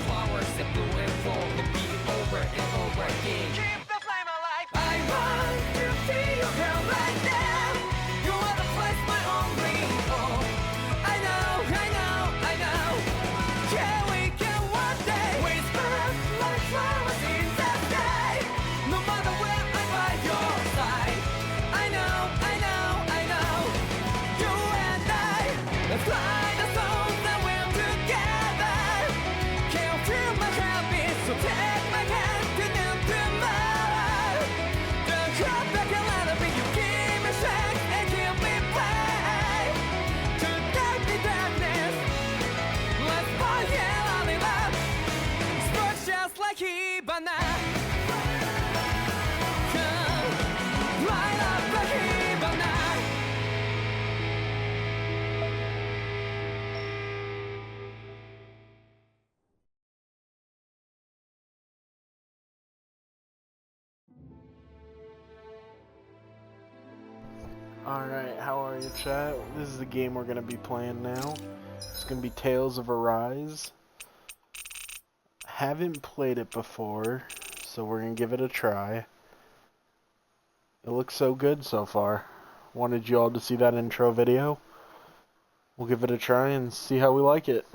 flowers that blew and fall to be over and over again. Keep the flame alive. I want to see you come right now. You wanna place my only hope. I know, I know, I know. Yeah, we can one day whisper like flowers in the sky. No matter where I'm by your side. I know, I know, I know. You and I, let's fly the souls that we're together. Can't feel my heartbeat, so take my hand to them tomorrow. Don't drop back and let it be. You give me strength and give me play. To dark the darkness, let's fall yeah, in love. Sparks just like Hibana. Come, light up the Hibana. Alright, how are you, chat? This is the game we're gonna be playing now. It's gonna be Tales of Arise. Haven't played it before, so we're gonna give it a try. It looks so good so far. Wanted you all to see that intro video. We'll give it a try and see how we like it.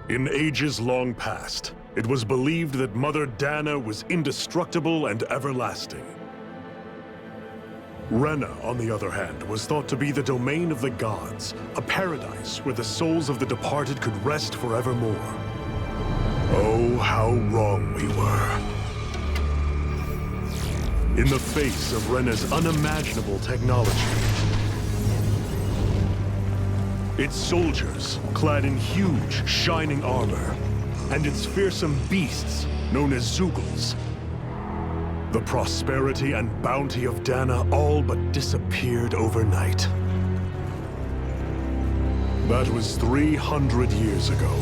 In ages long past, it was believed that Mother Dahna was indestructible and everlasting. Rena, on the other hand, was thought to be the domain of the gods, a paradise where the souls of the departed could rest forevermore. Oh, how wrong we were. In the face of Rena's unimaginable technology, its soldiers, clad in huge, shining armor, and its fearsome beasts, known as Zeugles. The prosperity and bounty of Dahna all but disappeared overnight. That was 300 years ago.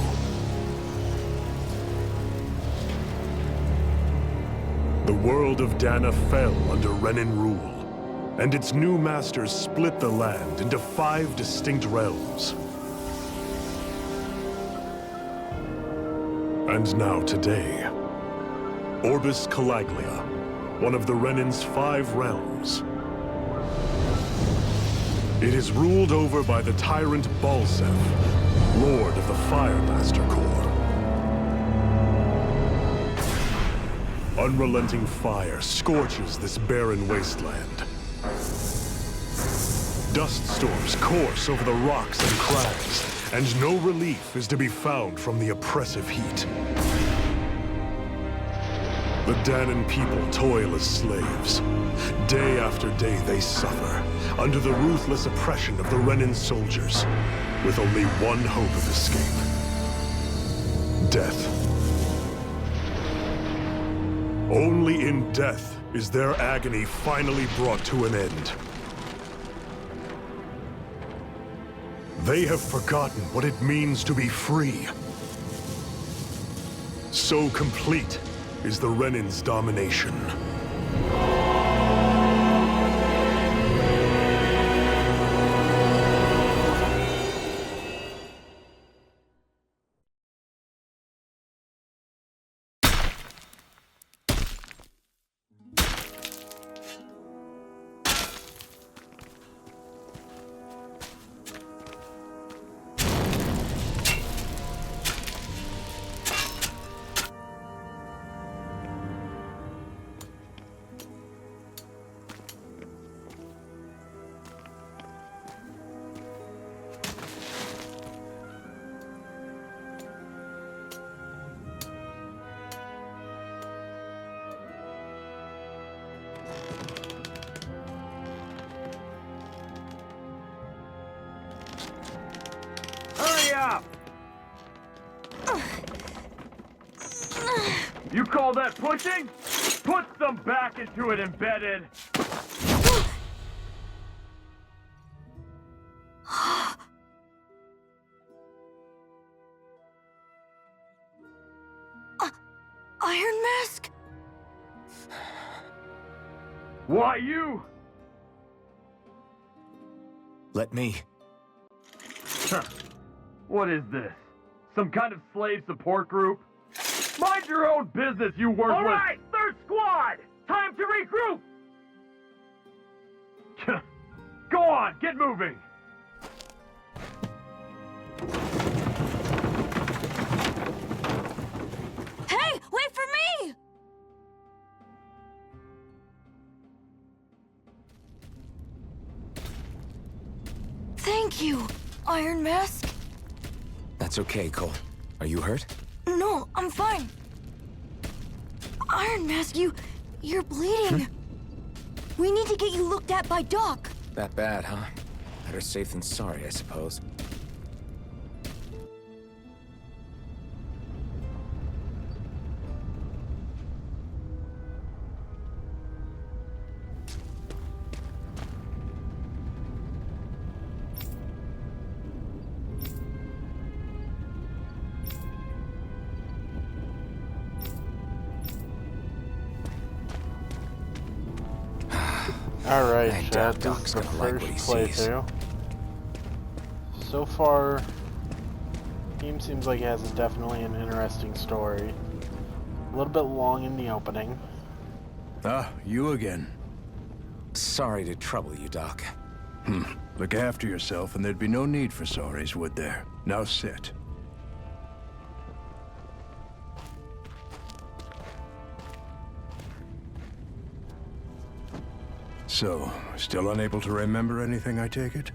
The world of Dahna fell under Renan rule, and its new masters split the land into 5 distinct realms. And now today, Orbis Calaglia, one of the Renans' 5 realms. It is ruled over by the tyrant Balsef, Lord of the Firemaster Corps. Unrelenting fire scorches this barren wasteland. Dust storms course over the rocks and crags, and no relief is to be found from the oppressive heat. The Dahnan people toil as slaves. Day after day they suffer, under the ruthless oppression of the Renan soldiers, with only one hope of escape: death. Only in death is their agony finally brought to an end. They have forgotten what it means to be free. So complete is the Renans' domination. You call that pushing? Put some back into it, embedded! Iron Mask? Why you? Let me. Huh. What is this? Some kind of slave support group? Mind your own business, you worthless... All right, third squad! Time to regroup! Go on, get moving! Hey, wait for me! Thank you, Iron Mask. That's okay, Cole. Are you hurt? No, I'm fine. Iron Mask, you're bleeding. We need to get you looked at by Doc. That bad, huh? Better safe than sorry, I suppose. Alright, I Chad, doubt this Doc's is the gonna like first what he sees. playthrough. So far, game seems like it has definitely an interesting story. A little bit long in the opening. Ah, you again. Sorry to trouble you, Doc. Look after yourself and there'd be no need for sorries, would there? Now sit. So, still unable to remember anything, I take it?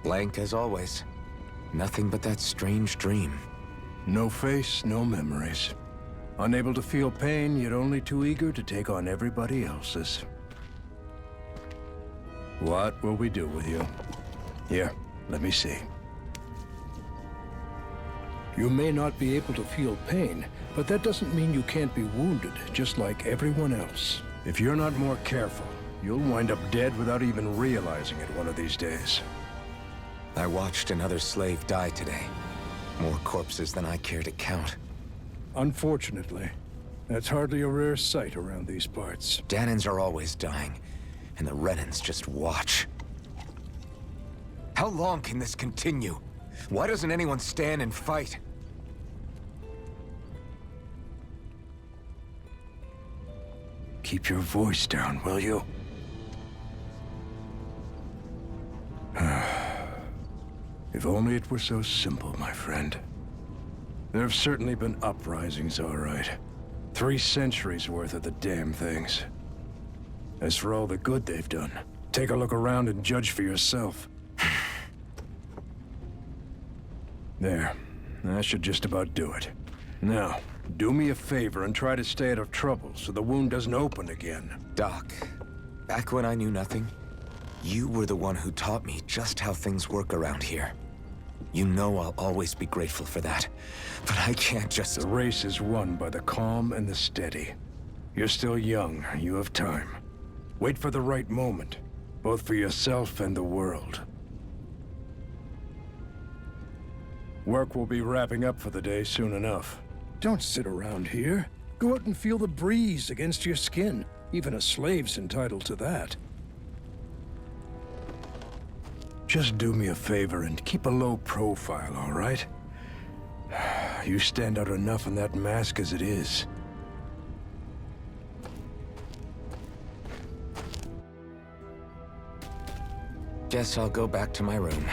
Blank as always. Nothing but that strange dream. No face, no memories. Unable to feel pain, yet only too eager to take on everybody else's. What will we do with you? Here, let me see. You may not be able to feel pain, but that doesn't mean you can't be wounded, just like everyone else. If you're not more careful, you'll wind up dead without even realizing it one of these days. I watched another slave die today. More corpses than I care to count. Unfortunately, that's hardly a rare sight around these parts. Dahnans are always dying, and the Renans just watch. How long can this continue? Why doesn't anyone stand and fight? Keep your voice down, will you? If only it were so simple, my friend. There have certainly been uprisings, all right. 3 centuries worth of the damn things. As for all the good they've done, take a look around and judge for yourself. There. That should just about do it. Now, do me a favor and try to stay out of trouble so the wound doesn't open again. Doc, back when I knew nothing, you were the one who taught me just how things work around here. You know I'll always be grateful for that, but I can't just... The race is won by the calm and the steady. You're still young, you have time. Wait for the right moment, both for yourself and the world. Work will be wrapping up for the day soon enough. Don't sit around here. Go out and feel the breeze against your skin. Even a slave's entitled to that. Just do me a favor and keep a low profile, all right? You stand out enough in that mask as it is. Guess I'll go back to my room.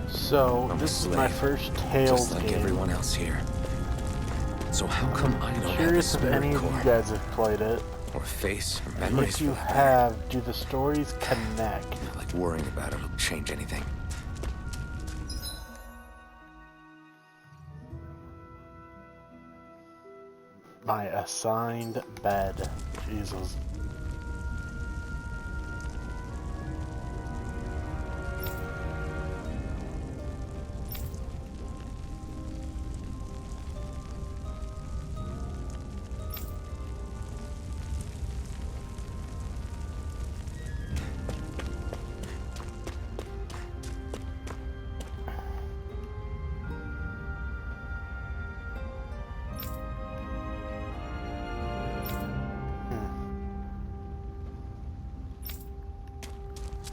So, I'm this a is my slave, first Tales just like game. everyone else here. So how come I don't have a Curious if spirit any of core, you guys have played it. or face, or And memories? if you for that matter? have, do the stories connect? Not like worrying about it'll change anything. My assigned bed. Jesus.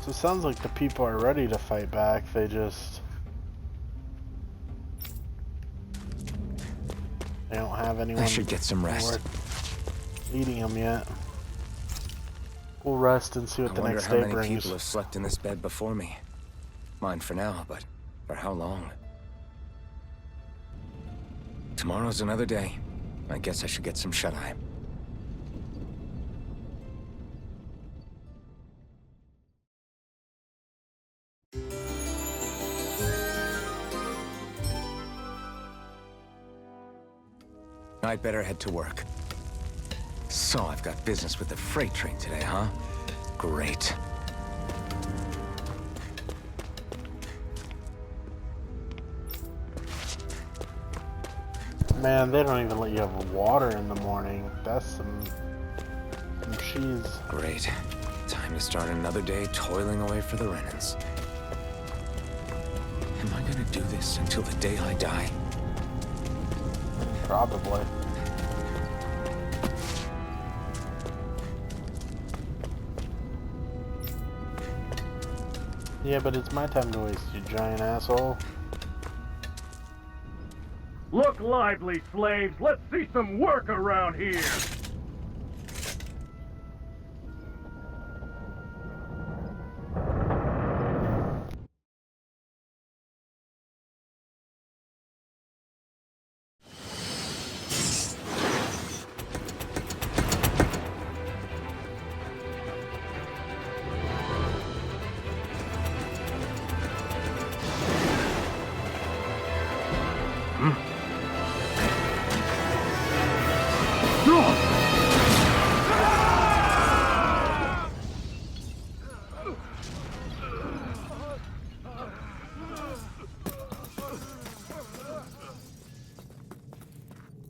So it sounds like the people are ready to fight back, they don't have anyone. I should get some rest. Eating them yet. We'll rest and see what the next day I wonder how many brings. people have slept in this bed before me. Mine for now, but for how long? Tomorrow's another day. I guess I should get some shut-eye. I'd better head to work. So I've got business with the freight train today, huh? Great. Man, they don't even let you have water in the morning. That's some cheese. Great. Time to start another day toiling away for the Renans. Am I gonna do this until the day I die? Probably. Yeah, but it's my time to waste, you giant asshole. Look lively, slaves. Let's see some work around here.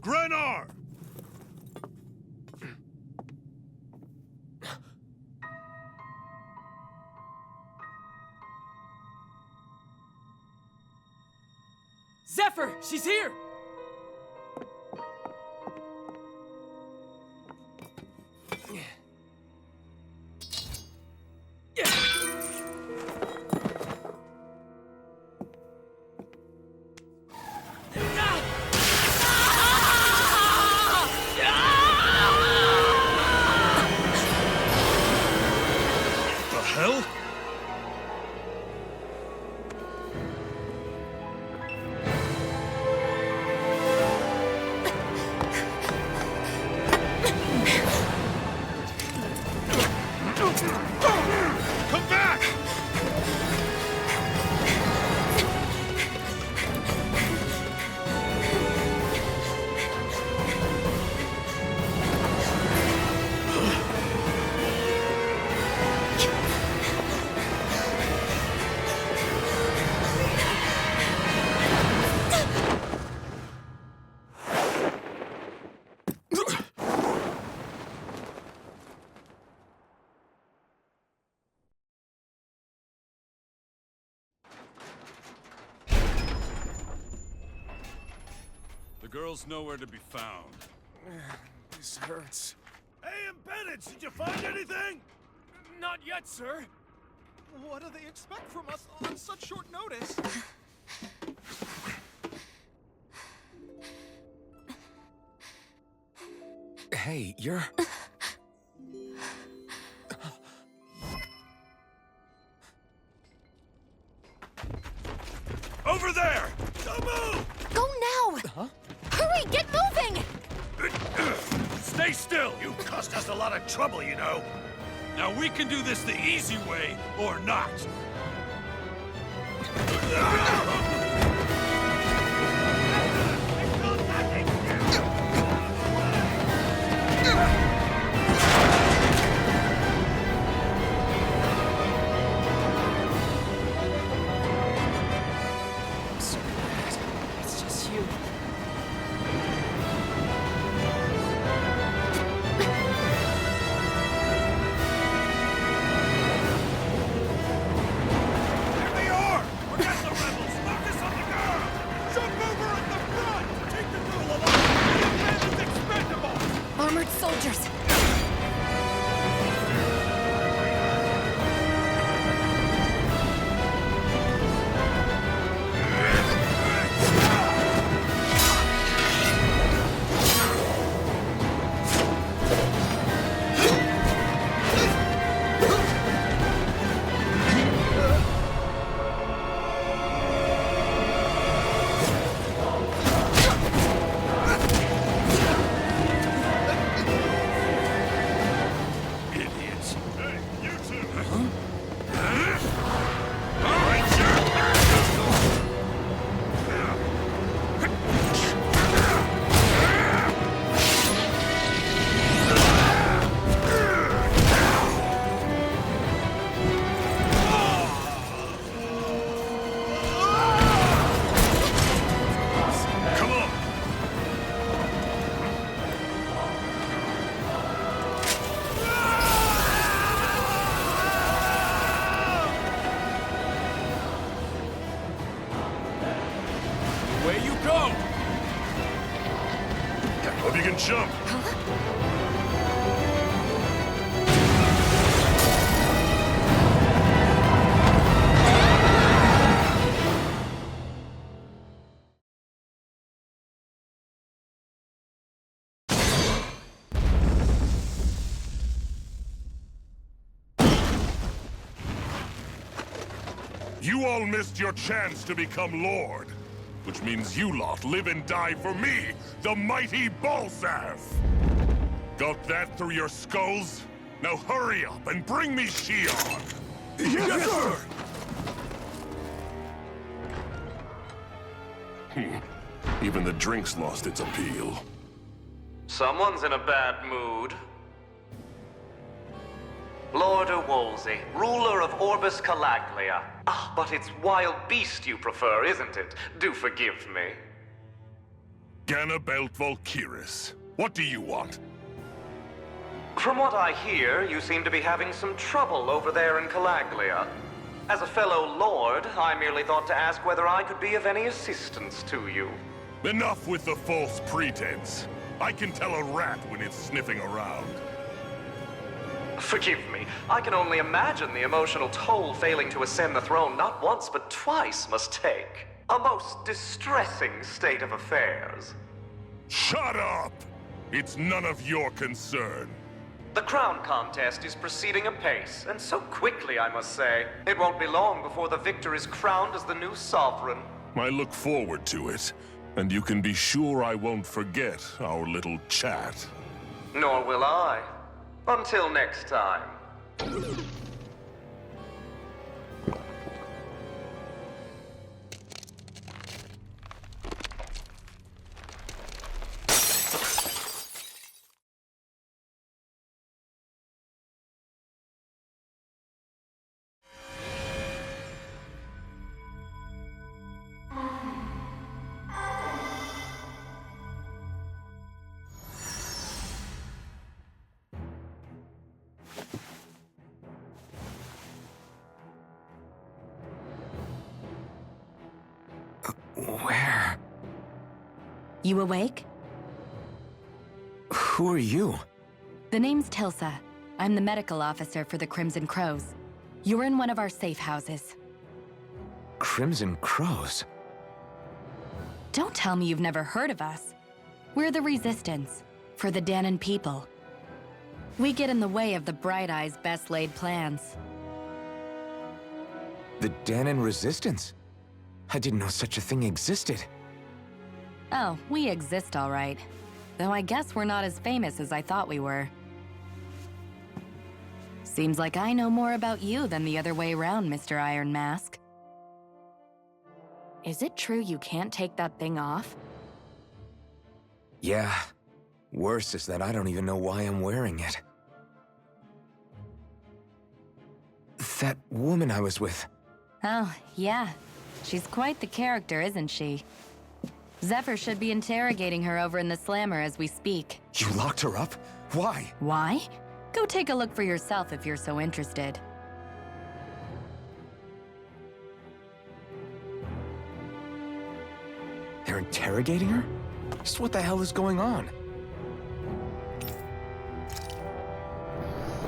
Grenar! Zephyr, she's here! The hell? Come back! The girl's nowhere to be found. This hurts. Hey, embedded, did you find anything? Not yet, sir. What do they expect from us on such short notice? Hey, you're... Over there! Don't move! Go now! Huh? Hurry, get moving! Stay still! You cost us a lot of trouble, you know. Now we can do this the easy way, or not. So bad. It's just you. There they are! Forget the rebels! Focus on the girl! Jump over at the front! Take the girl alive! The man is expendable! Armored soldiers! Hope you can jump. You all missed your chance to become Lord, which means you lot live and die for me, the mighty Balsav! Got that through your skulls? Now hurry up and bring me Shion! Yes, sir! Even the drink's lost its appeal. Someone's in a bad mood. Lord Wolsey, ruler of Orbis Calaglia. Ah, but it's wild beast you prefer, isn't it? Do forgive me. Ganabelt Valkyris, what do you want? From what I hear, you seem to be having some trouble over there in Calaglia. As a fellow lord, I merely thought to ask whether I could be of any assistance to you. Enough with the false pretense. I can tell a rat when it's sniffing around. Forgive me, I can only imagine the emotional toll failing to ascend the throne not once but twice must take. A most distressing state of affairs. Shut up! It's none of your concern. The crown contest is proceeding apace, and so quickly, I must say. It won't be long before the victor is crowned as the new sovereign. I look forward to it, and you can be sure I won't forget our little chat. Nor will I. Until next time. Where? You awake? Who are you? The name's Tilsa. I'm the medical officer for the Crimson Crows. You're in one of our safe houses. Crimson Crows? Don't tell me you've never heard of us. We're the Resistance, for the Dahnan people. We get in the way of the Bright Eye's best-laid plans. The Dahnan Resistance? I didn't know such a thing existed. Oh, we exist all right. Though I guess we're not as famous as I thought we were. Seems like I know more about you than the other way around, Mr. Iron Mask. Is it true you can't take that thing off? Yeah. Worse is that I don't even know why I'm wearing it. That woman I was with. Oh, yeah. She's quite the character, isn't she? Zephyr should be interrogating her over in the Slammer as we speak. You locked her up? Why? Why? Go take a look for yourself if you're so interested. They're interrogating her? Just what the hell is going on?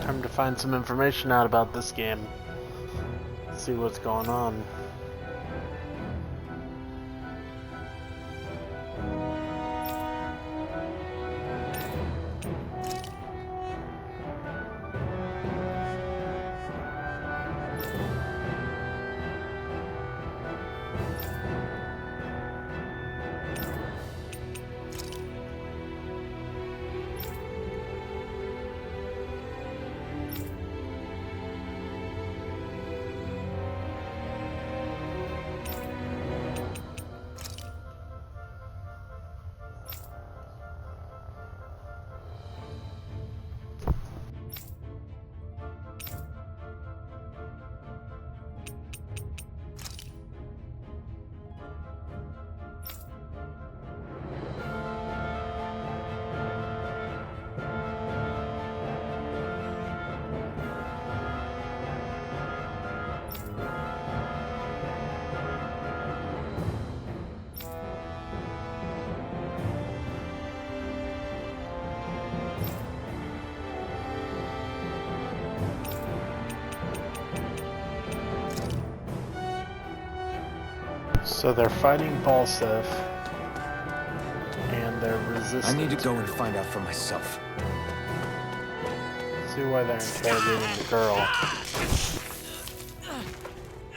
Time to find some information out about this game. See what's going on. So they're fighting Balsef, and they're resistant. I need to go and find out for myself. See why they're interrogating the girl.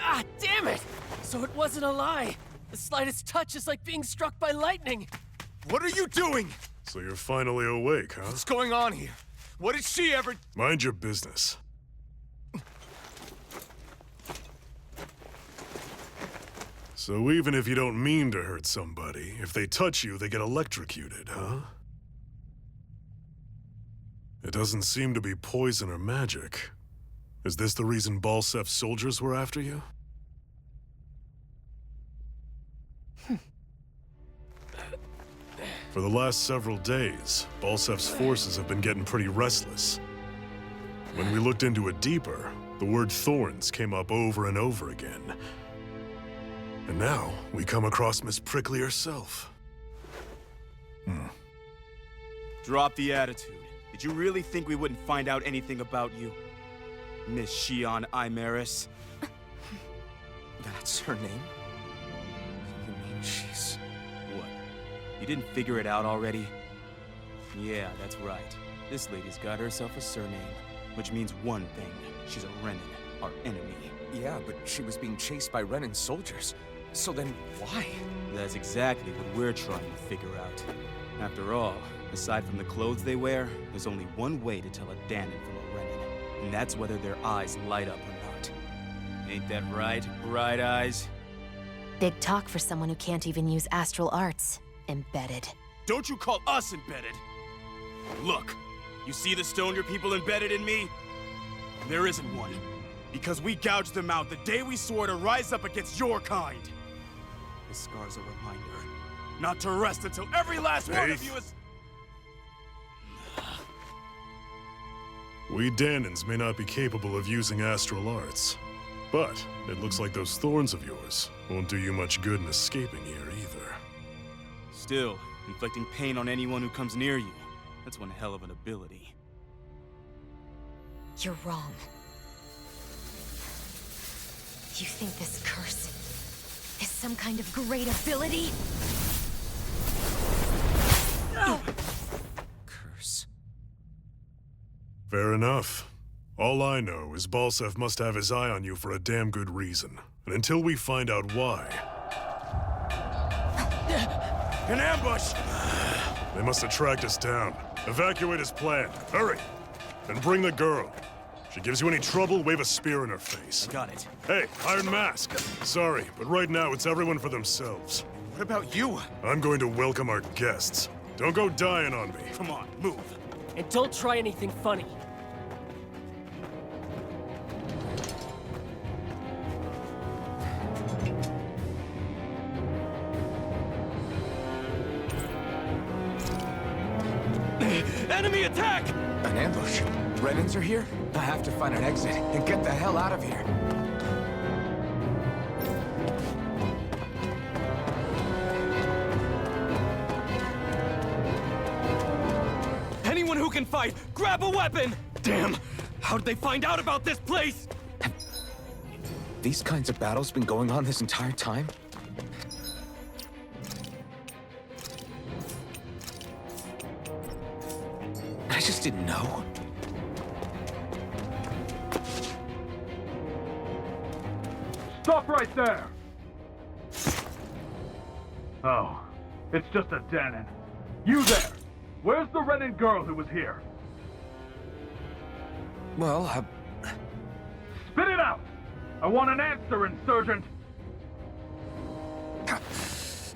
Ah, damn it! So it wasn't a lie. The slightest touch is like being struck by lightning. What are you doing? So you're finally awake, huh? What's going on here? What did she ever... Mind your business. So even if you don't mean to hurt somebody, if they touch you, they get electrocuted, huh? It doesn't seem to be poison or magic. Is this the reason Balsef's soldiers were after you? For the last several days, Balsef's forces have been getting pretty restless. When we looked into it deeper, the word thorns came up over and over again. And now, we come across Miss Prickly herself. Drop the attitude. Did you really think we wouldn't find out anything about you? Miss Shion Imaris? That's her name? You mean she's... What? You didn't figure it out already? Yeah, that's right. This lady's got herself a surname, which means one thing. She's a Renan, our enemy. Yeah, but she was being chased by Renan soldiers. So then, why? That's exactly what we're trying to figure out. After all, aside from the clothes they wear, there's only one way to tell a Dahnan from a Renan, and that's whether their eyes light up or not. Ain't that right, Bright Eyes? Big talk for someone who can't even use astral arts. Embedded. Don't you call us embedded! Look, you see the stone your people embedded in me? There isn't one. Because we gouged them out the day we swore to rise up against your kind. This scar's a reminder not to rest until every last one of you is... We Dahnans may not be capable of using astral arts, but it looks like those thorns of yours won't do you much good in escaping here either. Still, inflicting pain on anyone who comes near you, that's one hell of an ability. You're wrong. You think this curse is some kind of great ability? No! Curse. Fair enough. All I know is Balsef must have his eye on you for a damn good reason. And until we find out why... An ambush! They must have tracked us down. Evacuate as planned. Hurry! And bring the girl. If she gives you any trouble, wave a spear in her face. Got it. Hey, Iron Mask. Sorry, but right now it's everyone for themselves. What about you? I'm going to welcome our guests. Don't go dying on me. Come on, move. And don't try anything funny. Enemy attack! An ambush? Renans are here? I have to find an exit and get the hell out of here. Anyone who can fight, grab a weapon! Damn! How did they find out about this place? Have these kinds of battles been going on this entire time? I just didn't know. Stop right there! Oh, it's just a Dahnan. You there! Where's the Renan girl who was here? Well, Spit it out! I want an answer, Insurgent!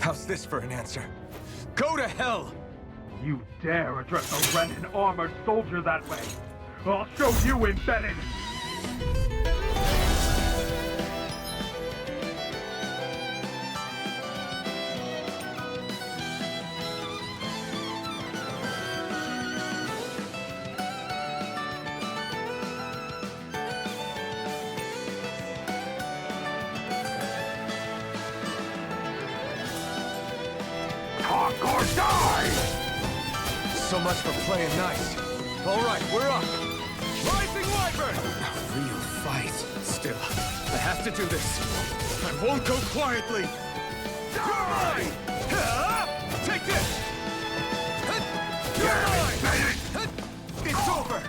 how's this for an answer? Go to hell! You dare address a Renan armored soldier that way? I'll show you embedded! Talk or die! So much for playing nice. All right, we're up. Rising Wyvern! A real fight. Still, I have to do this. I won't go quietly! You're mine! Take this! You're mine! It's over!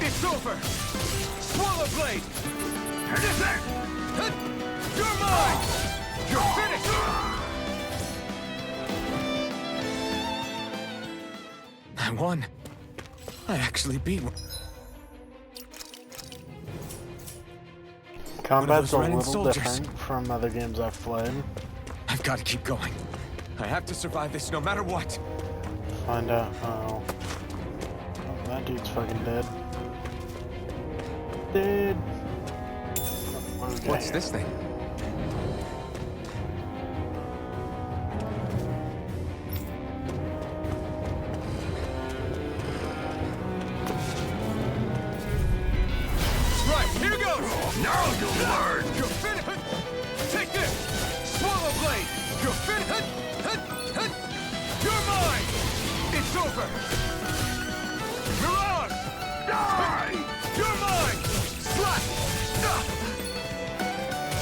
It's over! Swallow blade! You're mine! You're finished! I won. I actually beat one. Combat's a Renan little soldiers. different from other games I've played. I've got to keep going. I have to survive this no matter what. Find out. Oh, that dude's fucking dead. Dead. Okay. What's this thing? Right, here goes! Now you'll learn! You're finished! Take this! Swallow blade! You're finished! You're mine! It's over! Mirage! Die! You're mine! Slap!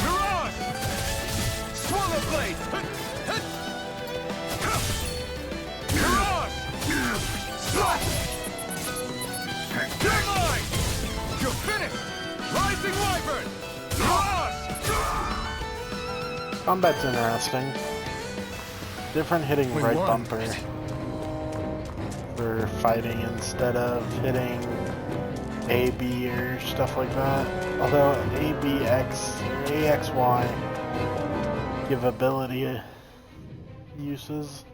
Mirage! Swallow blade! Mirage! Slap! You're mine! You're finished! Rising Wyvern! Mirage! Combat's interesting. Different hitting We right won. bumper for fighting instead of hitting A, B, or stuff like that. Although A, B, X, or A, X, Y give ability uses.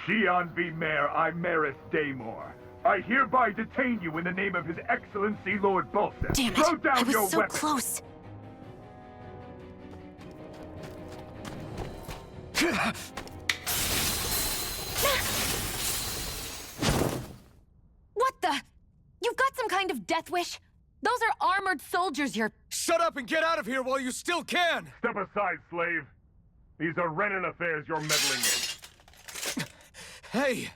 Xi'an V. Mayor Imaris Daymore. I hereby detain you in the name of His Excellency Lord Bulseth. Damn Throw it! down I was your so weapon. close. What the? You've got some kind of death wish? Those are armored soldiers you're... Shut up and get out of here while you still can! Step aside, slave. These are Renan affairs you're meddling in. Hey!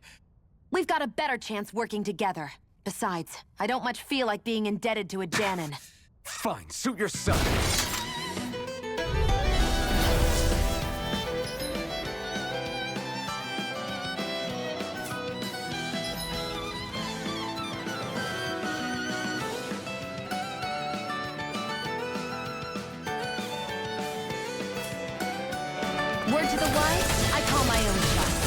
We've got a better chance working together. Besides, I don't much feel like being indebted to a Dahnan. Fine, suit yourself. Word to the wise, I call my own shots.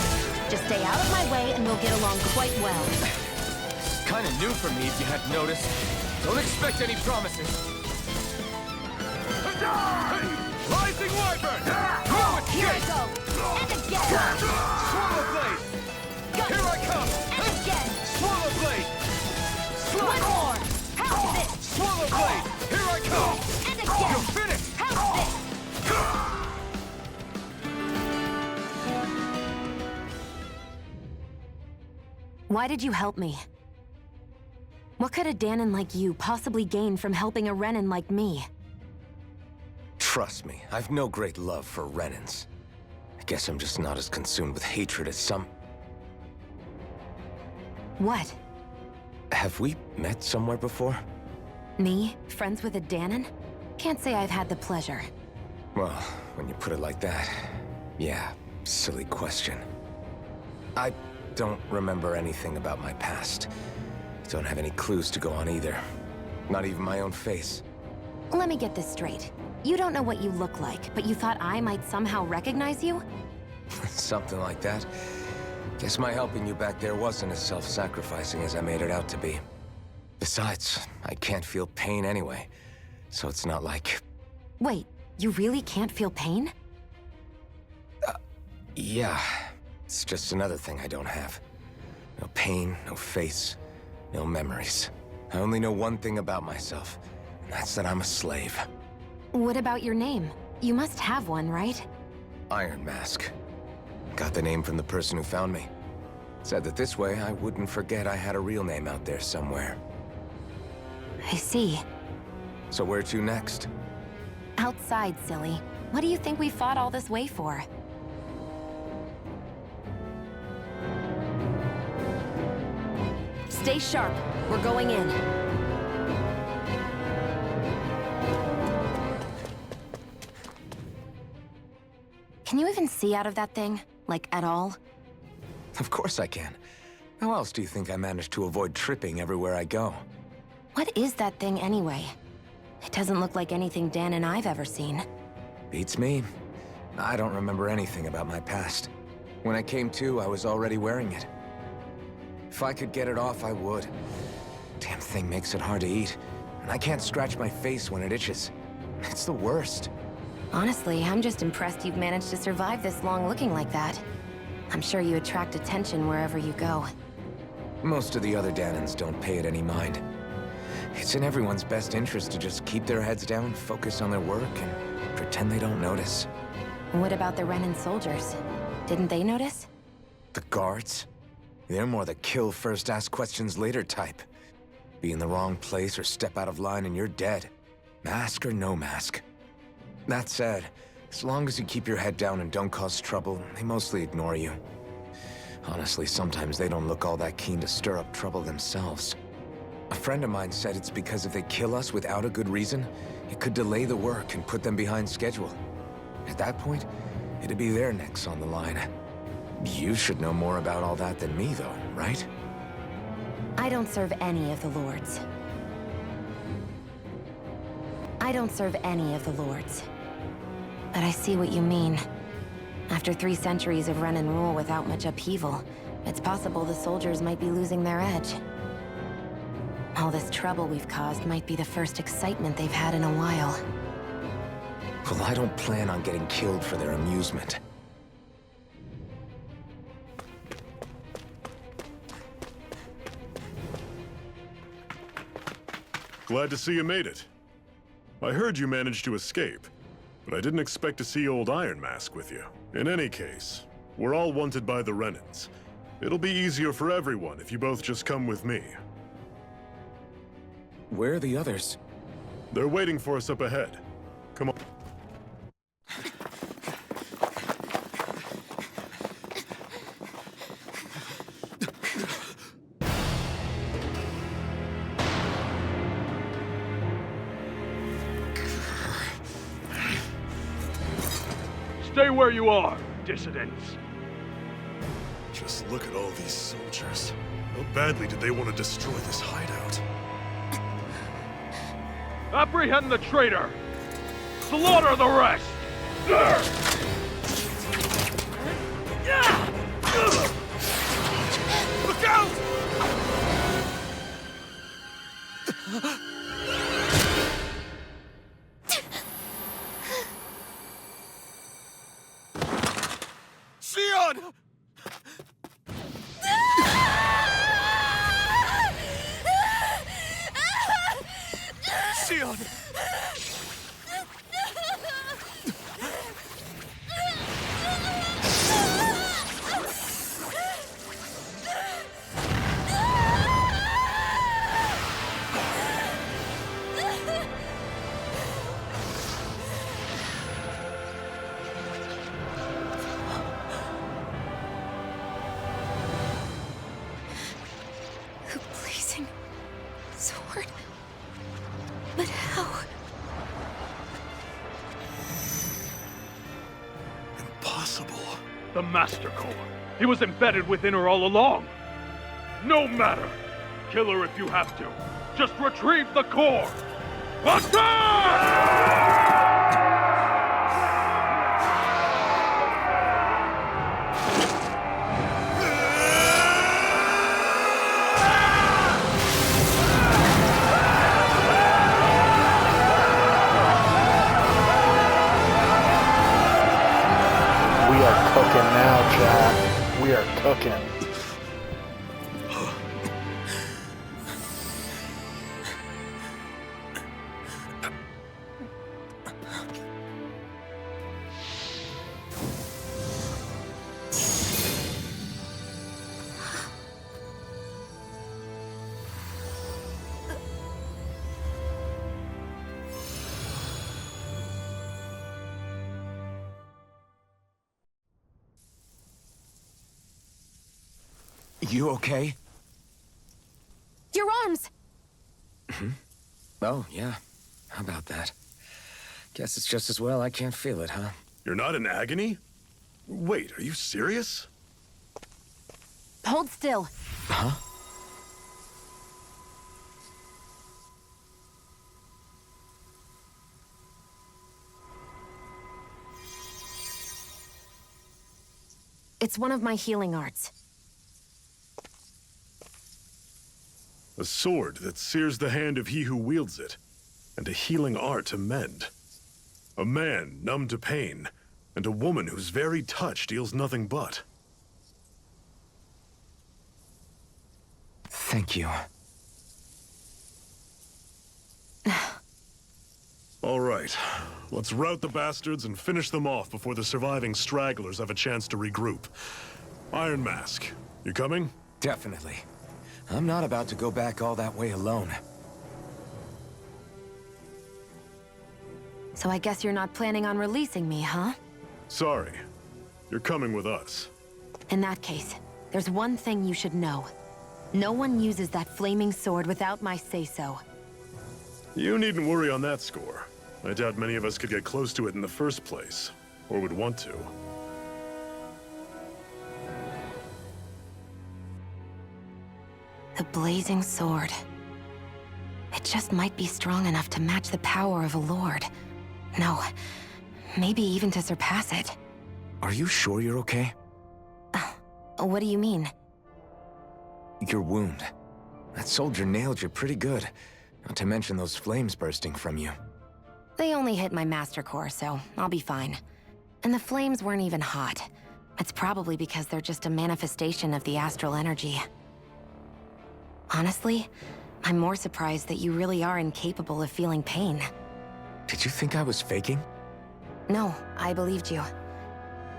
Just stay out of my way and we'll get along quite well. Kind of new for me if you hadn't noticed. Don't expect any promises. Rising Wyvern! Here I go! And again! Swallow blade! Here I come! And again! Swallow blade! One more! How's this? Swallow blade! Here I come! And again! You're finished! How's this? Why did you help me? What could a Dahnan like you possibly gain from helping a Renan like me? Trust me, I've no great love for Renans. I guess I'm just not as consumed with hatred as some... What? Have we met somewhere before? Me? Friends with a Dahnan? Can't say I've had the pleasure. Well, when you put it like that, yeah, silly question. I don't remember anything about my past. Don't have any clues to go on either. Not even my own face. Let me get this straight. You don't know what you look like, but you thought I might somehow recognize you? Something like that. Guess my helping you back there wasn't as self-sacrificing as I made it out to be. Besides, I can't feel pain anyway, so it's not like... Wait, you really can't feel pain? Yeah, it's just another thing I don't have. No pain, no face, no memories. I only know one thing about myself, and that's that I'm a slave. What about your name? You must have one, right? Iron Mask. Got the name from the person who found me. Said that this way I wouldn't forget I had a real name out there somewhere. I see. So where to next? Outside, silly. What do you think we fought all this way for? Stay sharp. We're going in. Can you even see out of that thing? Like, at all? Of course I can. How else do you think I managed to avoid tripping everywhere I go? What is that thing anyway? It doesn't look like anything Dan and I've ever seen. Beats me. I don't remember anything about my past. When I came to, I was already wearing it. If I could get it off, I would. Damn thing makes it hard to eat, and I can't scratch my face when it itches. It's the worst. Honestly, I'm just impressed you've managed to survive this long looking like that. I'm sure you attract attention wherever you go. Most of the other Dahnans don't pay it any mind. It's in everyone's best interest to just keep their heads down, focus on their work, and pretend they don't notice. What about the Renan soldiers? Didn't they notice? The guards? They're more the kill first, ask questions later type. Be in the wrong place or step out of line and you're dead. Mask or no mask. That said, as long as you keep your head down and don't cause trouble, they mostly ignore you. Honestly, sometimes they don't look all that keen to stir up trouble themselves. A friend of mine said it's because if they kill us without a good reason, it could delay the work and put them behind schedule. At that point, it'd be their necks on the line. You should know more about all that than me, though, right? I don't serve any of the lords. I don't serve any of the lords. But I see what you mean. After 3 centuries of Renan rule without much upheaval, it's possible the soldiers might be losing their edge. All this trouble we've caused might be the first excitement they've had in a while. Well, I don't plan on getting killed for their amusement. Glad to see you made it. I heard you managed to escape, but I didn't expect to see old Iron Mask with you. In any case, we're all wanted by the Renans. It'll be easier for everyone if you both just come with me. Where are the others? They're waiting for us up ahead. Come on. Stay where you are, dissidents. Just look at all these soldiers. How badly did they want to destroy this hideout? Apprehend the traitor! Slaughter the rest! Look out! Sion! Sion! A blazing sword. But how? Impossible. The Master Core. He was embedded within her all along. No matter. Kill her if you have to. Just retrieve the core. Attack! We are cooking now, Jack. We are cooking. You okay? arms! Oh, yeah. How about that? Guess it's just as well I can't feel it, huh? You're not in agony? Wait, are you serious? Hold still. Huh? It's one of my healing arts. A sword that sears the hand of he who wields it, and a healing art to mend. A man numb to pain, and a woman whose very touch deals nothing but. Thank you. All right, let's rout the bastards and finish them off before the surviving stragglers have a chance to regroup. Iron Mask, you coming? Definitely. I'm not about to go back all that way alone. So I guess you're not planning on releasing me, huh? Sorry, you're coming with us. In that case, there's one thing you should know. No one uses that flaming sword without my say-so. You needn't worry on that score. I doubt many of us could get close to it in the first place, or would want to. The blazing sword. It just might be strong enough to match the power of a lord. No, maybe even to surpass it. Are you sure you're okay? What do you mean? Your wound. That soldier nailed you pretty good. Not to mention those flames bursting from you. They only hit my master core, so I'll be fine. And the flames weren't even hot. It's probably because they're just a manifestation of the astral energy. Honestly, I'm more surprised that you really are incapable of feeling pain. Did you think I was faking? No, I believed you.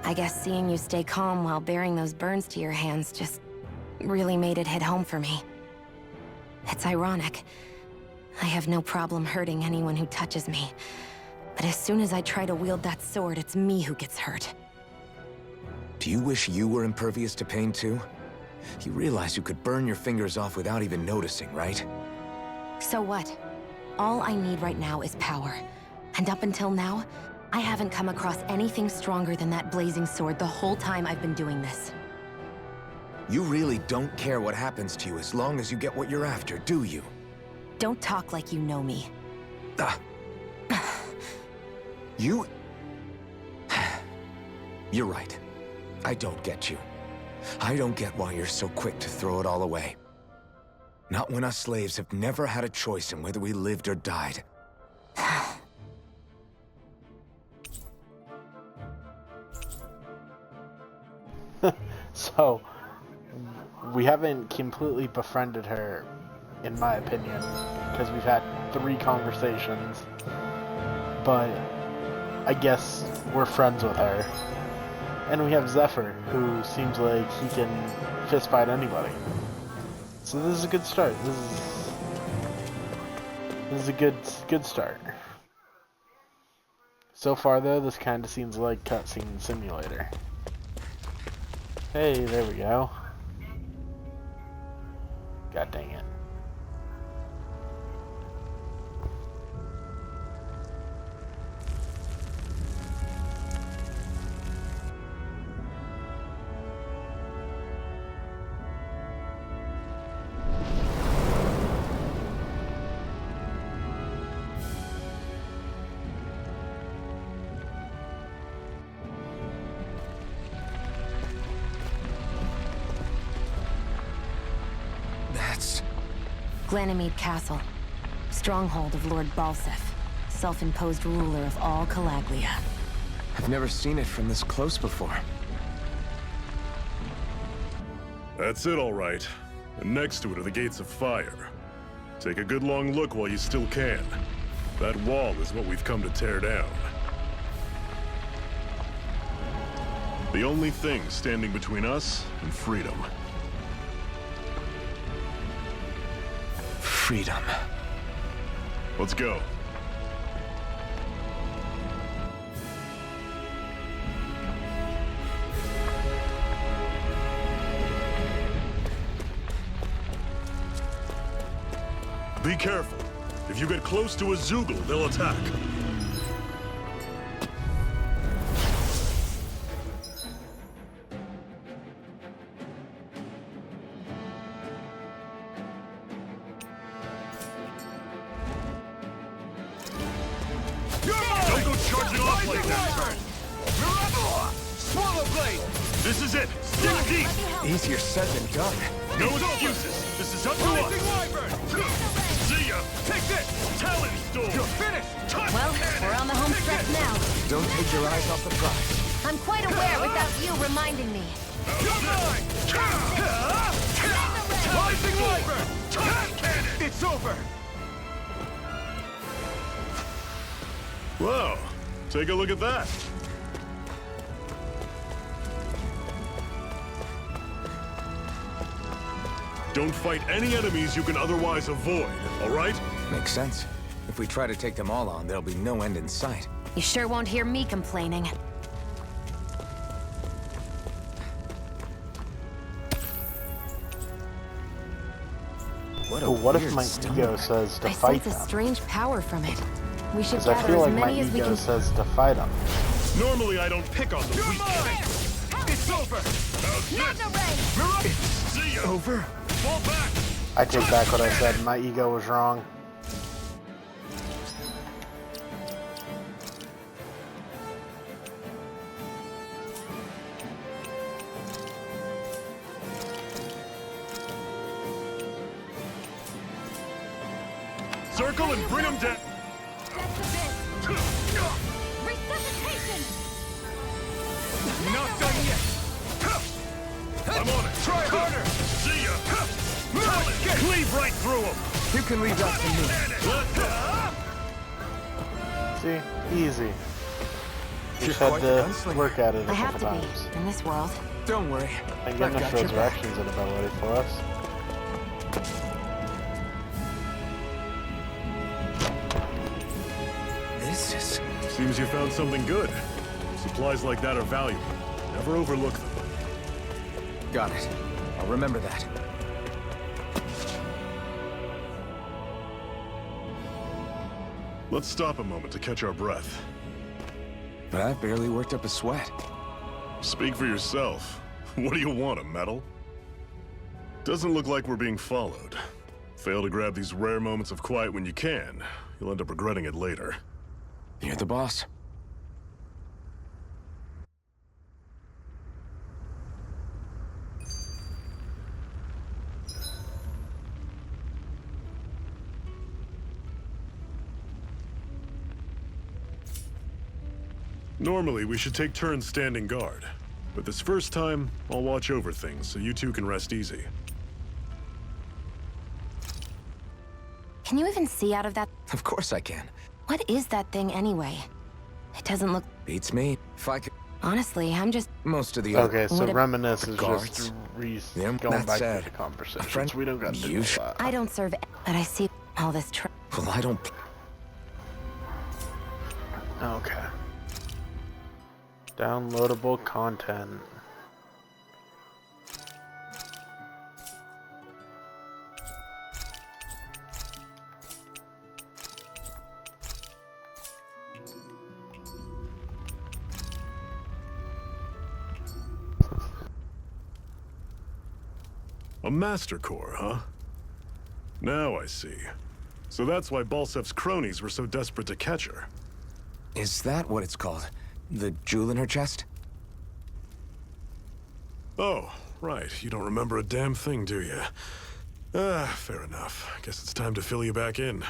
I guess seeing you stay calm while bearing those burns to your hands just really made it hit home for me. It's ironic. I have no problem hurting anyone who touches me. But as soon as I try to wield that sword, it's me who gets hurt. Do you wish you were impervious to pain too? You realize you could burn your fingers off without even noticing, right? So what? All I need right now is power. And up until now, I haven't come across anything stronger than that blazing sword the whole time I've been doing this. You really don't care what happens to you as long as you get what you're after, do you? Don't talk like you know me. You... You're right. I don't get you. I don't get why you're so quick to throw it all away. Not when us slaves have never had a choice in whether we lived or died. So, we haven't completely befriended her, in my opinion, because we've had 3 conversations, but I guess we're friends with her. And we have Zephyr, who seems like he can fistfight anybody. So this is a good start. This is a good start. So far though, this kind of seems like cutscene simulator. Hey, there we go. God dang it. Glanimede Castle, stronghold of Lord Balsef, self-imposed ruler of all Calaglia. I've never seen it from this close before. That's it, all right. And next to it are the Gates of Fire. Take a good long look while you still can. That wall is what we've come to tear down. The only thing standing between us and freedom. Freedom. Let's go. Be careful. If you get close to a Zoogle, they'll attack. Don't go charging off like that! Swallow blade! This is it! Stick deep! Easier said than done. No excuses! This is up to us! See ya! Take this! Talon Storm! You're finished! Well, we're on the home stretch now. Don't take your eyes off the prize. I'm quite aware without you reminding me. You're mine! Rising Wyvern! It's over! Whoa! Take a look at that! Don't fight any enemies you can otherwise avoid, alright? Makes sense. If we try to take them all on, there'll be no end in sight. You sure won't hear me complaining. What But what if my ego says to I fight sense a them? strange power from it. We should Because I gather feel as like my many as we ego can. says to fight them. Normally I don't pick on the You're weak. mine! It's over! How's this? See ya! Over? Fall back! I take back what I said. My ego was wrong. Circle and bring them down! Resuscitation! Not done yet! I'm on it! Try harder! See ya! Talon! Cleave right through them! You can leave that to me. Let's See? Easy. You're Just had quite the to gunslinger. work at it I a have couple to times. be in this world. Don't worry. And I've getting got us your back. resurrections and ability for us. This is... Seems you found something good. Supplies like that are valuable. Never overlook them. Got it. I'll remember that. Let's stop a moment to catch our breath. But I've barely worked up a sweat. Speak for yourself. What do you want, a medal? Doesn't look like we're being followed. Fail to grab these rare moments of quiet when you can. You'll end up regretting it later. You're the boss. Normally, we should take turns standing guard. But this first time, I'll watch over things so you two can rest easy. Can you even see out of that? Of course I can. What is that thing anyway? It doesn't look... Beats me. If I could... Honestly, I'm just... Most of the other... Okay, so What a- reminisce is guards. just Yeah, going that back said, to the conversations. friend- We don't got to do you that. I don't serve... But I see all this Well, I don't... Okay. Downloadable content. A Master Core, huh? Now I see. So that's why Balsef's cronies were so desperate to catch her. Is that what it's called? The jewel in her chest? Oh, right. You don't remember a damn thing, do you? Fair enough. Guess it's time to fill you back in.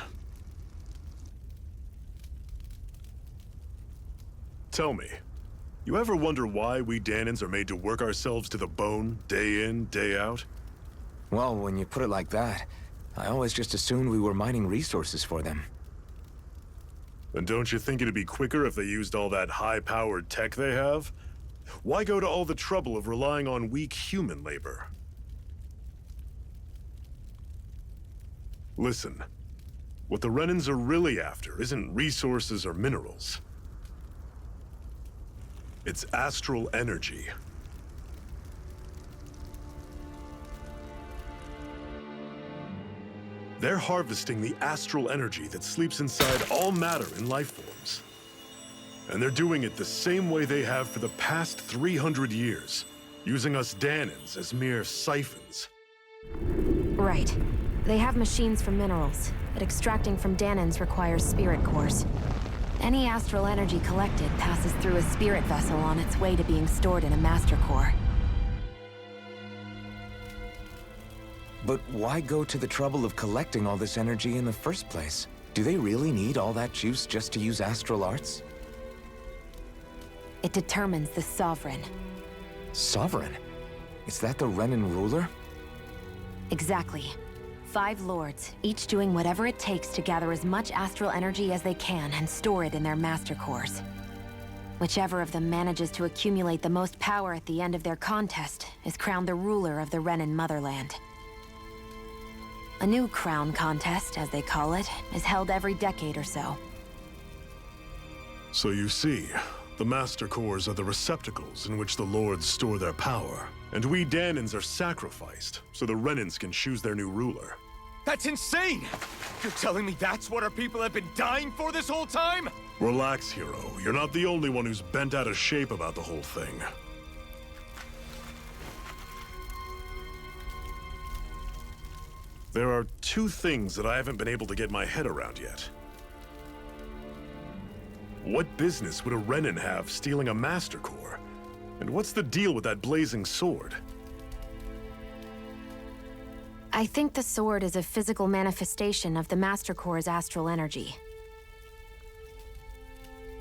Tell me, you ever wonder why we Dahnans are made to work ourselves to the bone, day in, day out? Well, when you put it like that, I always just assumed we were mining resources for them. And don't you think it'd be quicker if they used all that high-powered tech they have? Why go to all the trouble of relying on weak human labor? Listen, what the Renans are really after isn't resources or minerals. It's astral energy. They're harvesting the astral energy that sleeps inside all matter in life forms. And they're doing it the same way they have for the past 300 years, using us Dahnans as mere siphons. Right. They have machines for minerals, but extracting from Dahnans requires spirit cores. Any astral energy collected passes through a spirit vessel on its way to being stored in a master core. But why go to the trouble of collecting all this energy in the first place? Do they really need all that juice just to use astral arts? It determines the Sovereign. Sovereign? Is that the Renan ruler? Exactly. 5 lords, each doing whatever it takes to gather as much astral energy as they can and store it in their master cores. Whichever of them manages to accumulate the most power at the end of their contest is crowned the ruler of the Renan motherland. A new crown contest, as they call it, is held every decade or so. So you see, the Master Cores are the receptacles in which the Lords store their power. And we Dahnans are sacrificed, so the Renans can choose their new ruler. That's insane! You're telling me that's what our people have been dying for this whole time? Relax, hero. You're not the only one who's bent out of shape about the whole thing. There are 2 things that I haven't been able to get my head around yet. What business would a Renan have stealing a Master Core? And what's the deal with that blazing sword? I think the sword is a physical manifestation of the Master Core's astral energy.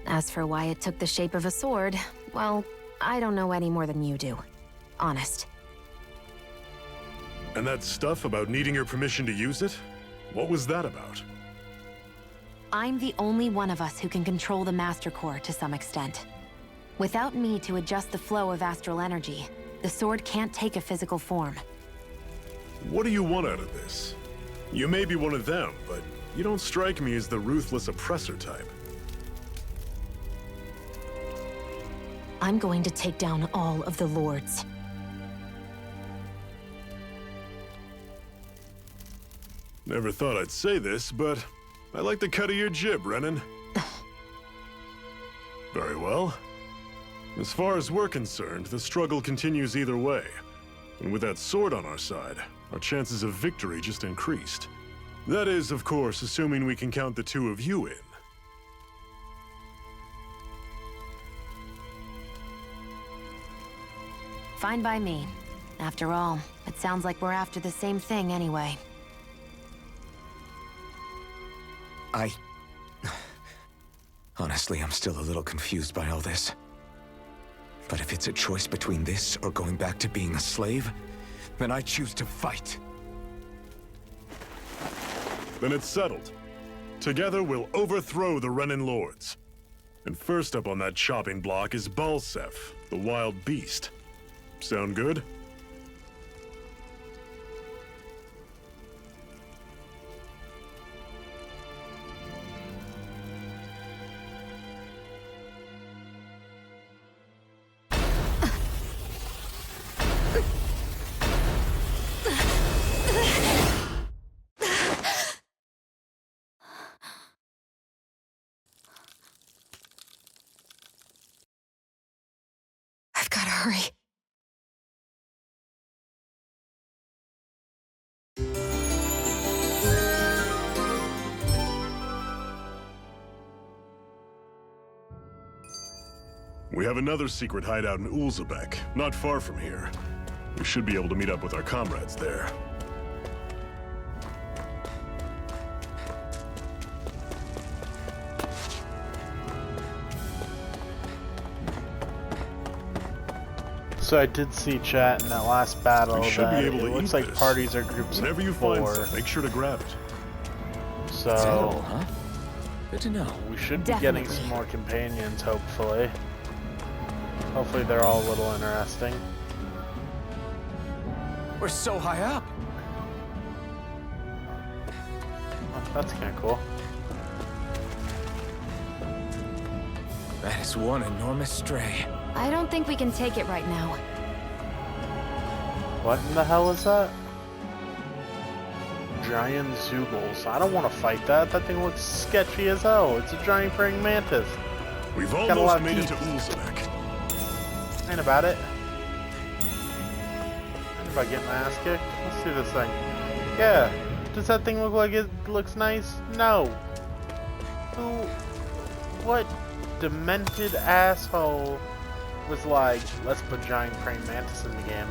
As for why it took the shape of a sword, well, I don't know any more than you do. Honest. And that stuff about needing your permission to use it? What was that about? I'm the only one of us who can control the Master Core to some extent. Without me to adjust the flow of astral energy, the sword can't take a physical form. What do you want out of this? You may be one of them, but you don't strike me as the ruthless oppressor type. I'm going to take down all of the lords. Never thought I'd say this, but I like the cut of your jib, Renan. Very well. As far as we're concerned, the struggle continues either way. And with that sword on our side, our chances of victory just increased. That is, of course, assuming we can count the 2 of you in. Fine by me. After all, it sounds like we're after the same thing anyway. Honestly, I'm still a little confused by all this. But if it's a choice between this or going back to being a slave, then I choose to fight. Then it's settled. Together, we'll overthrow the Renan Lords. And first up on that chopping block is Balsef, the wild beast. Sound good? I've gotta hurry. We have another secret hideout in Ulzebek, not far from here. We should be able to meet up with our comrades there. So I did see chat in that last battle We should that be able to it looks eat like this. parties are groups Whenever of you 4. find some, make sure to grab it. So It's edible, huh? Good to know. we should be getting Definitely. some more companions, hopefully. Hopefully they're all a little interesting. We're so high up. Oh, that's kind of cool. That is one enormous stray. I don't think we can take it right now. What in the hell is that? giant Zoogles. I don't want to fight that. That thing looks sketchy as hell. It's a giant praying mantis. We've Got a lot almost of made it teeth. to Ulzbek. Ain't about it. Ain't about getting my ass kicked. Let's see this thing. Yeah. Does that thing look like it looks nice? No. Who? What demented asshole was like, let's put giant praying mantis in the game?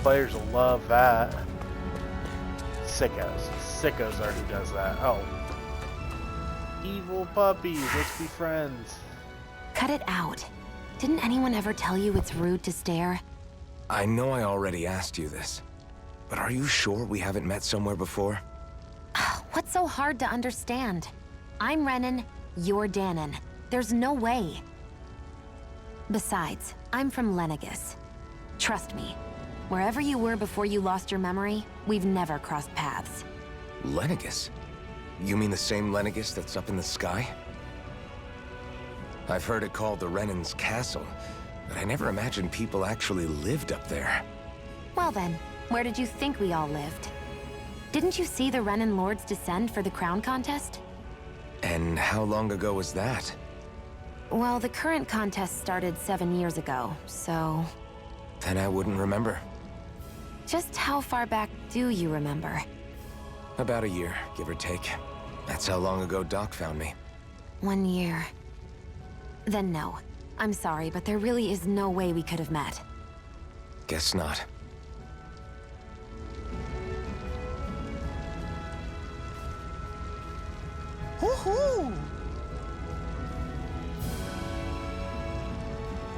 Players will love that. Sickos. Sickos are who does that. Oh. Evil puppies, let's be friends. Cut it out. Didn't anyone ever tell you it's rude to stare? I know I already asked you this, but are you sure we haven't met somewhere before? What's so hard to understand? I'm Renan, you're Dahnan. There's no way. Besides, I'm from Lenegus. Trust me, wherever you were before you lost your memory, we've never crossed paths. Lenegus? You mean the same Lenegus that's up in the sky? I've heard it called the Renans Castle, but I never imagined people actually lived up there. Well then, where did you think we all lived? Didn't you see the Renan lords descend for the crown contest? And how long ago was that? Well, the current contest started 7 years ago, so... Then I wouldn't remember. Just how far back do you remember? About a year, give or take. That's how long ago Doc found me. 1 year. Then no. I'm sorry, but there really is no way we could have met. Guess not. Woohoo!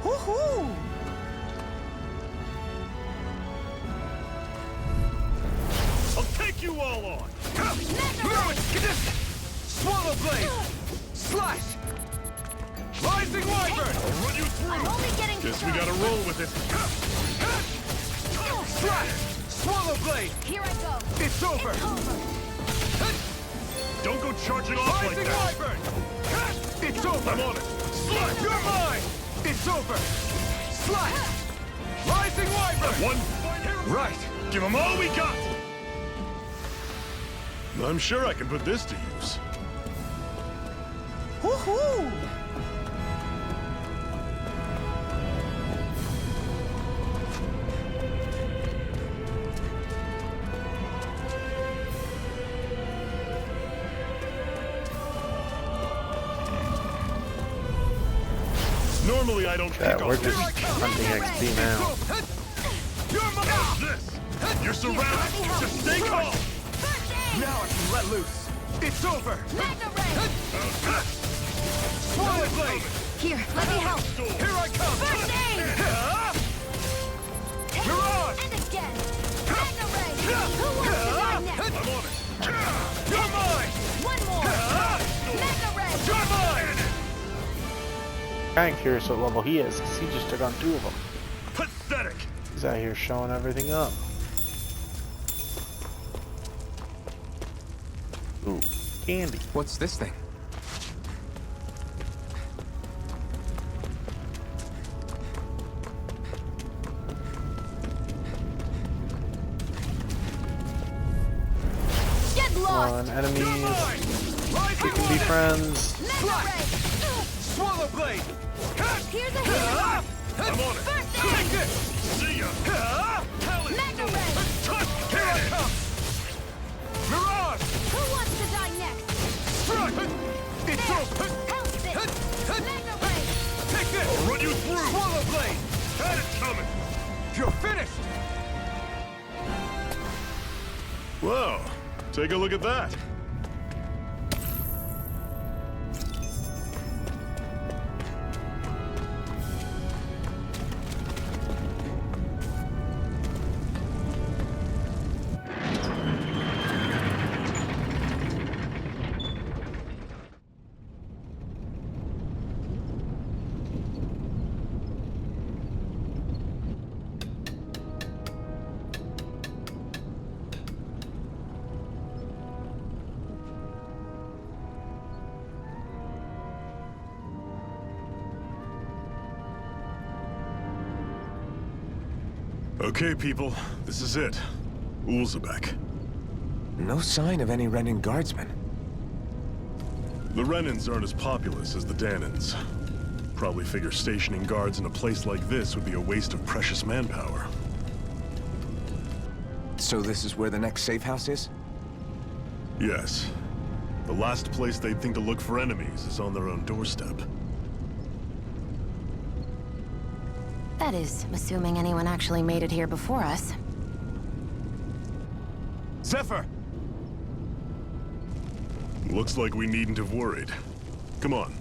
Woohoo! I'll take you all on! Swallow blade! Slash! Rising wyvern! I'll run you through! I'm only getting Guess we gotta roll with it. Slash! Swallow blade! Here I go. It's over! It's over. Don't go charging off like Rising that! wyvern! It's over! I'm on it! Slash! You're mine! It's over! Slash! Rising wyvern! One fight! Right! Give them all we got! I'm sure I can put this to use. Woohoo! Normally I don't pick Yeah, we're on just hunting XP now. How's this? You're surrounded! Just stay calm! Now I can let loose! It's over! Magna Ray. Swallow blade! Here, let me help. Here I come! First aid. Mirage! And again. Magna Ray. Who wants to die next? I'm on it! You're mine! One more. Magna Ray. You're mine! Kinda curious what level he is, because he just took on 2 of them. Pathetic! He's out here showing everything up. Ooh, candy. What's this thing? Get Come lost. on, enemies. We Rising can be friends. Magna Ray. Swallow blade! Here's a hit. I'm on it! First Take aid. it! See ya! Magna Ray. Here I come! Mirage! Who wants to die next? Strike! It's over! Help this. Magna Ray. Take this! I'll run you through! Swallow blade! Had it coming! You're finished! Well, take a look at that. Okay, people, this is it. Ulzbek. No sign of any Renan guardsmen. The Renans aren't as populous as the Dahnans. Probably figure stationing guards in a place like this would be a waste of precious manpower. So this is where the next safe house is? Yes. The last place they'd think to look for enemies is on their own doorstep. That is, assuming anyone actually made it here before us. Zephyr! Looks like we needn't have worried. Come on.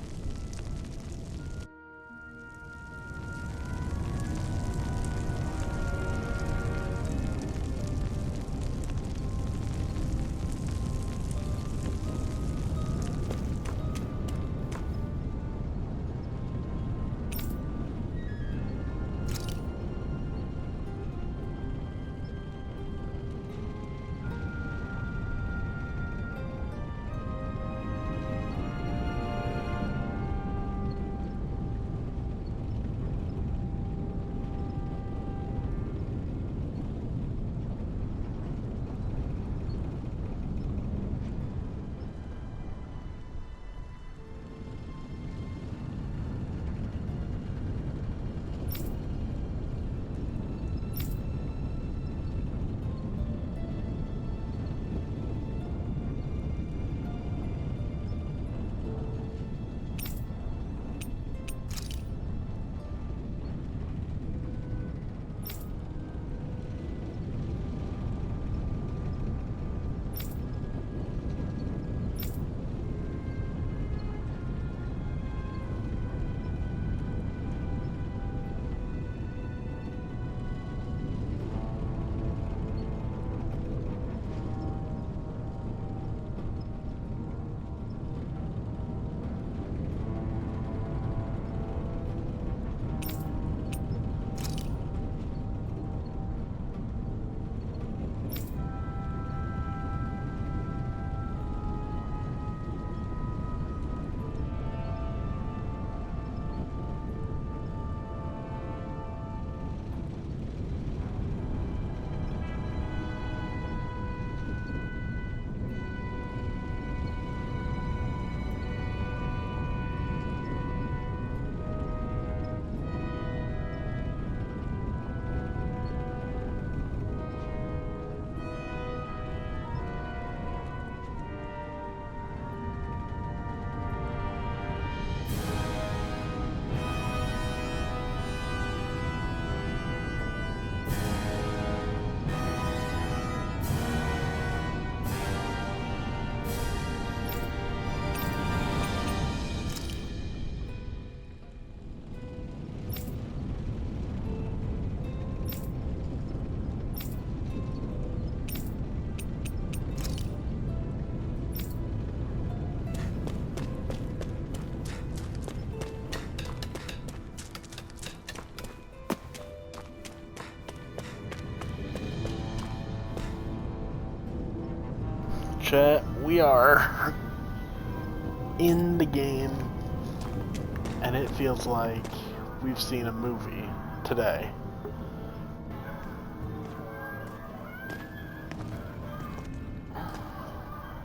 Chat, we are in the game, and it feels like we've seen a movie today.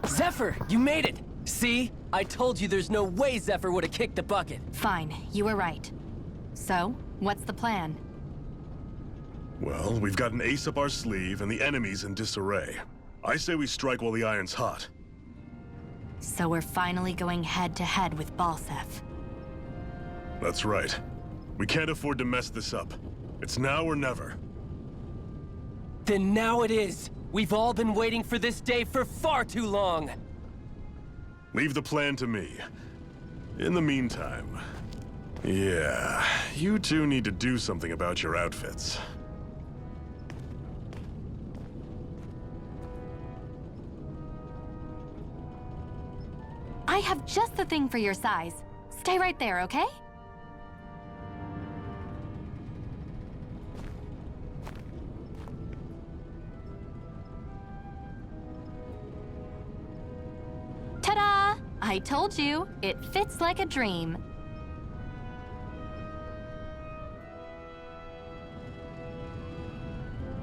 Zephyr, you made it! See? I told you there's no way Zephyr would have kicked the bucket. Fine, you were right. So, what's the plan? Well, we've got an ace up our sleeve and the enemy's in disarray. I say we strike while the iron's hot. So we're finally going head-to-head with Balseph. That's right. We can't afford to mess this up. It's now or never. Then now it is! We've all been waiting for this day for far too long! Leave the plan to me. In the meantime... yeah, you two need to do something about your outfits. I have just the thing for your size. Stay right there, okay? Ta-da! I told you, it fits like a dream.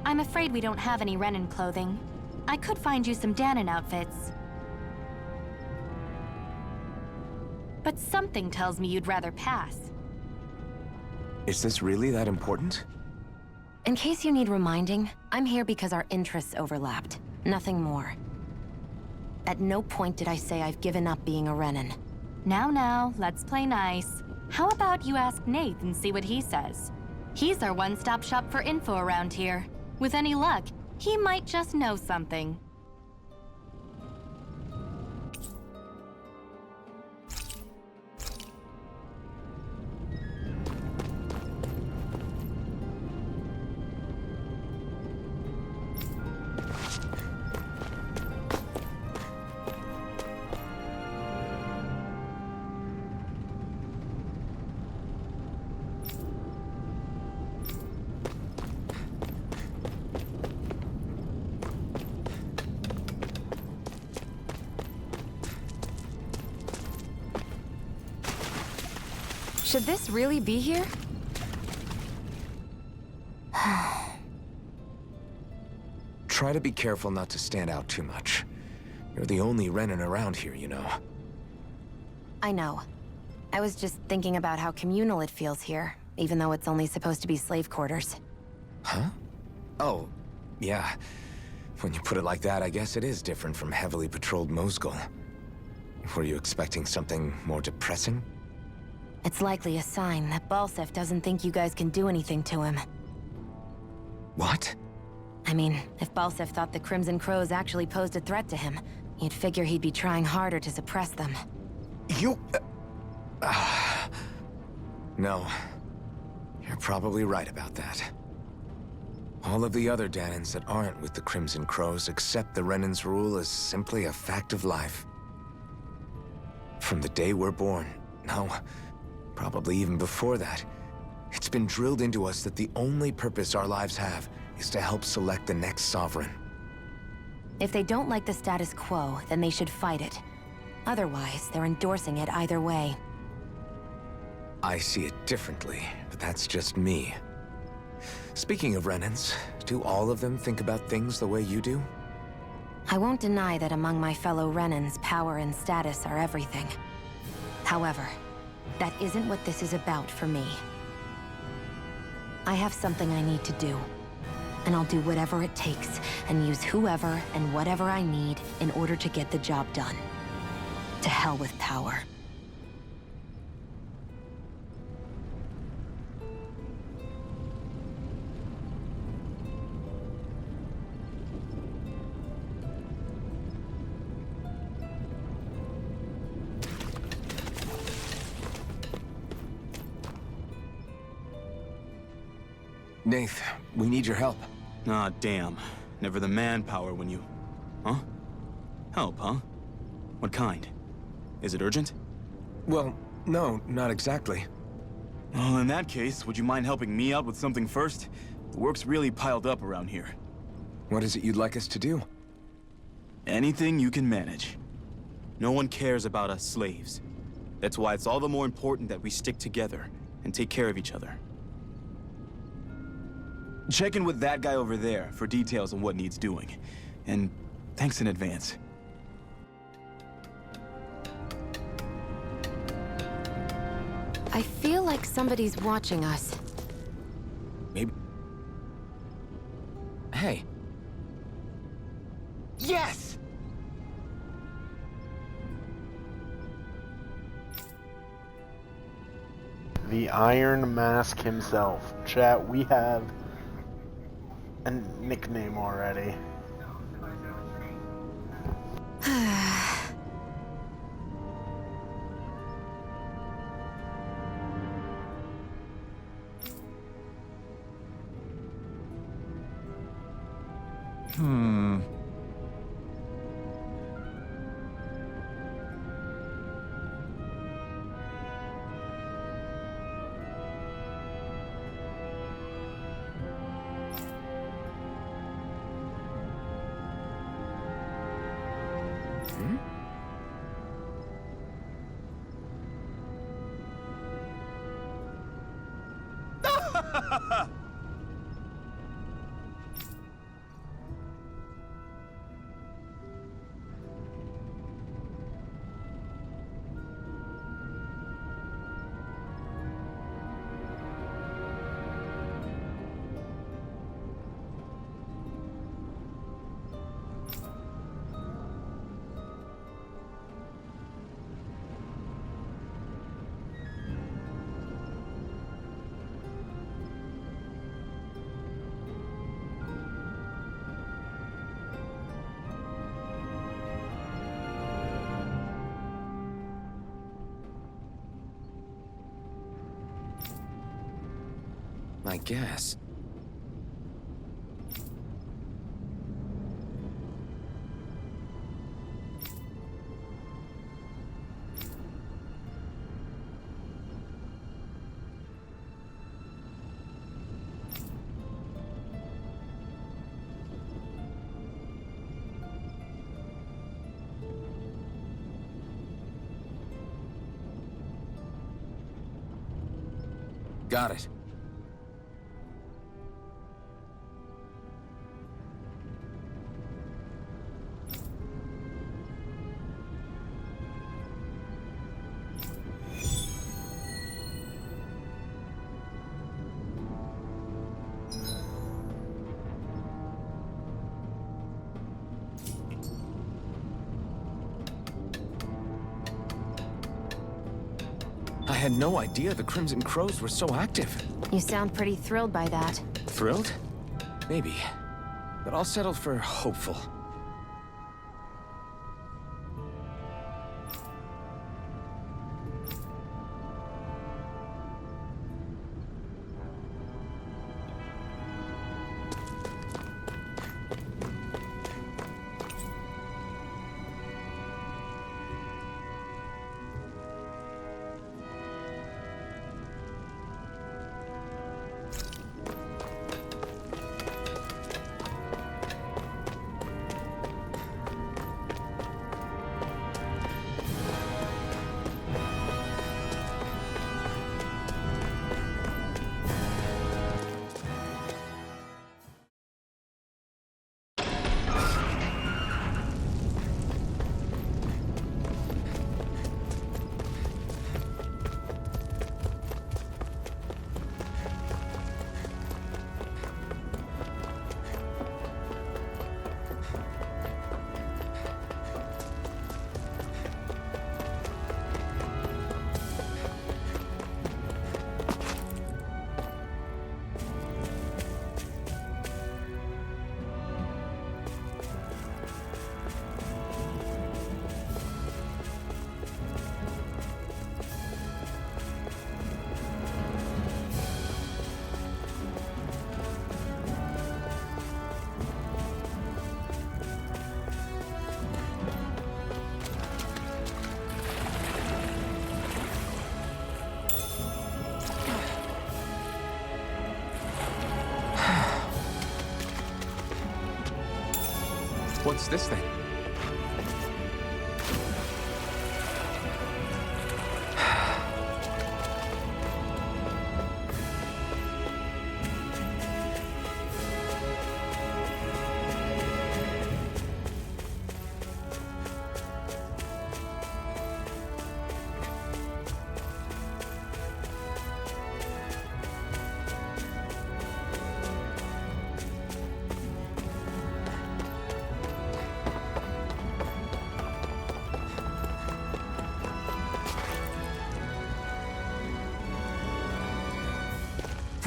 I'm afraid we don't have any Renan clothing. I could find you some Dahnan outfits. But something tells me you'd rather pass. Is this really that important? In case you need reminding, I'm here because our interests overlapped. Nothing more. At no point did I say I've given up being a Renan. Now, let's play nice. How about you ask Nath and see what he says? He's our one-stop shop for info around here. With any luck, he might just know something. Should this really be here? Try to be careful not to stand out too much. You're the only Renan around here, you know. I know. I was just thinking about how communal it feels here, even though it's only supposed to be slave quarters. Huh? Oh, yeah. When you put it like that, I guess it is different from heavily patrolled Mosgul. Were you expecting something more depressing? It's likely a sign that Balsef doesn't think you guys can do anything to him. What? I mean, if Balsef thought the Crimson Crows actually posed a threat to him, you'd figure he'd be trying harder to suppress them. You... No. You're probably right about that. All of the other Dahnans that aren't with the Crimson Crows accept the Renans' rule as simply a fact of life. From the day we're born, no, probably even before that, it's been drilled into us that the only purpose our lives have is to help select the next sovereign. If they don't like the status quo, then they should fight it. Otherwise, they're endorsing it either way. I see it differently, but that's just me. Speaking of Renans, do all of them think about things the way you do? I won't deny that among my fellow Renans, power and status are everything. However, that isn't what this is about for me. I have something I need to do, and I'll do whatever it takes, and use whoever and whatever I need in order to get the job done. To hell with power. Nath, we need your help. Ah, damn. Never the manpower when you... Huh? Help, huh? What kind? Is it urgent? Well, no, not exactly. Well, in that case, would you mind helping me out with something first? The work's really piled up around here. What is it you'd like us to do? Anything you can manage. No one cares about us slaves. That's why it's all the more important that we stick together and take care of each other. Check in with that guy over there for details on what needs doing. And thanks in advance. I feel like somebody's watching us. Maybe... Hey. Yes! The Iron Mask himself. Chat, we have a nickname already. I guess. Got it. I had no idea the Crimson Crows were so active. You sound pretty thrilled by that. Thrilled? Maybe. But I'll settle for hopeful. What's this thing?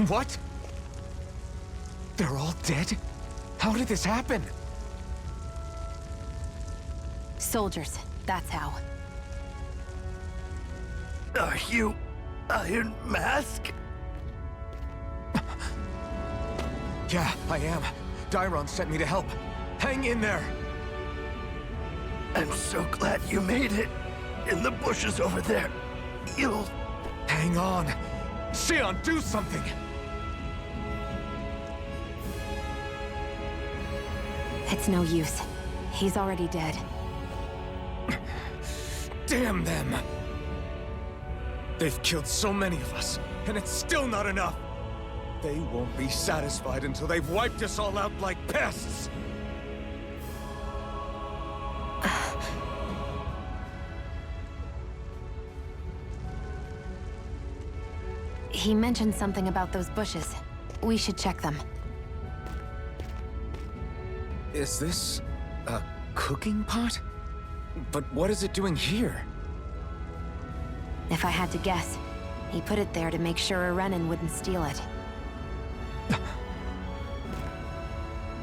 What? They're all dead? How did this happen? Soldiers, that's how. Are you Iron Mask? Yeah, I am. Dairon sent me to help. Hang in there! I'm so glad you made it. In the bushes over there. You'll... Hang on! Xion, do something! It's no use. He's already dead. Damn them! They've killed so many of us, and it's still not enough! They won't be satisfied until they've wiped us all out like pests! He mentioned something about those bushes. We should check them. Is this a cooking pot? But what is it doing here? If I had to guess, he put it there to make sure a Renan wouldn't steal it.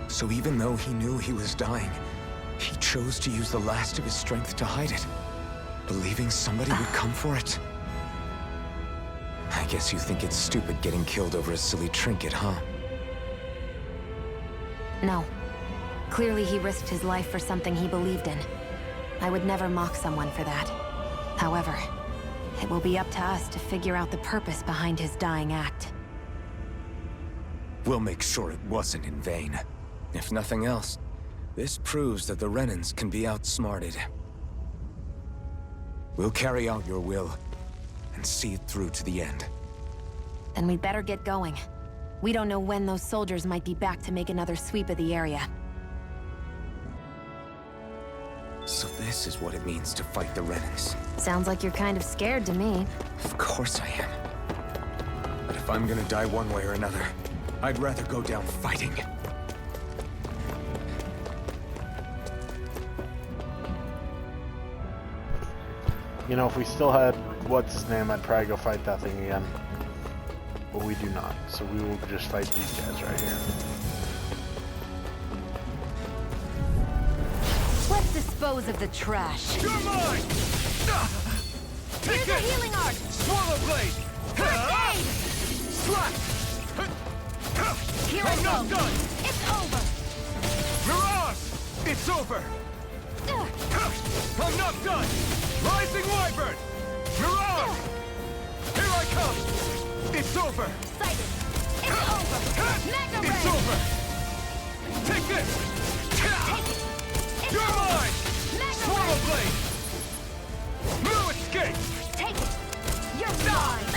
So even though he knew he was dying, he chose to use the last of his strength to hide it, believing somebody would come for it. I I guess you think it's stupid getting killed over a silly trinket, huh? No. Clearly he risked his life for something he believed in. I would never mock someone for that. However, it will be up to us to figure out the purpose behind his dying act. We'll make sure it wasn't in vain. If nothing else, this proves that the Renans can be outsmarted. We'll carry out your will, and see it through to the end. Then we'd better get going. We don't know when those soldiers might be back to make another sweep of the area. So this is what it means to fight the Renans. Sounds like you're kind of scared to me. Of course I am. But if I'm gonna die one way or another, I'd rather go down fighting. You know, if we still had what's his name, I'd probably go fight that thing again. But we do not, so we will just fight these guys right here. Let's dispose of the trash. You're mine! Here's a healing art! Swallow blade! First aid! Slash! Here I I'm go! not done! It's over! Mirage! It's over! I'm not done! Rising Wyvern! Mirage! Here I come! It's over! Sighted! It's over! Mega Ray! It's over! Take this! Take it! It's You're over! mine! Mega Swallow Ray! blade! No escape! Take it! You're mine!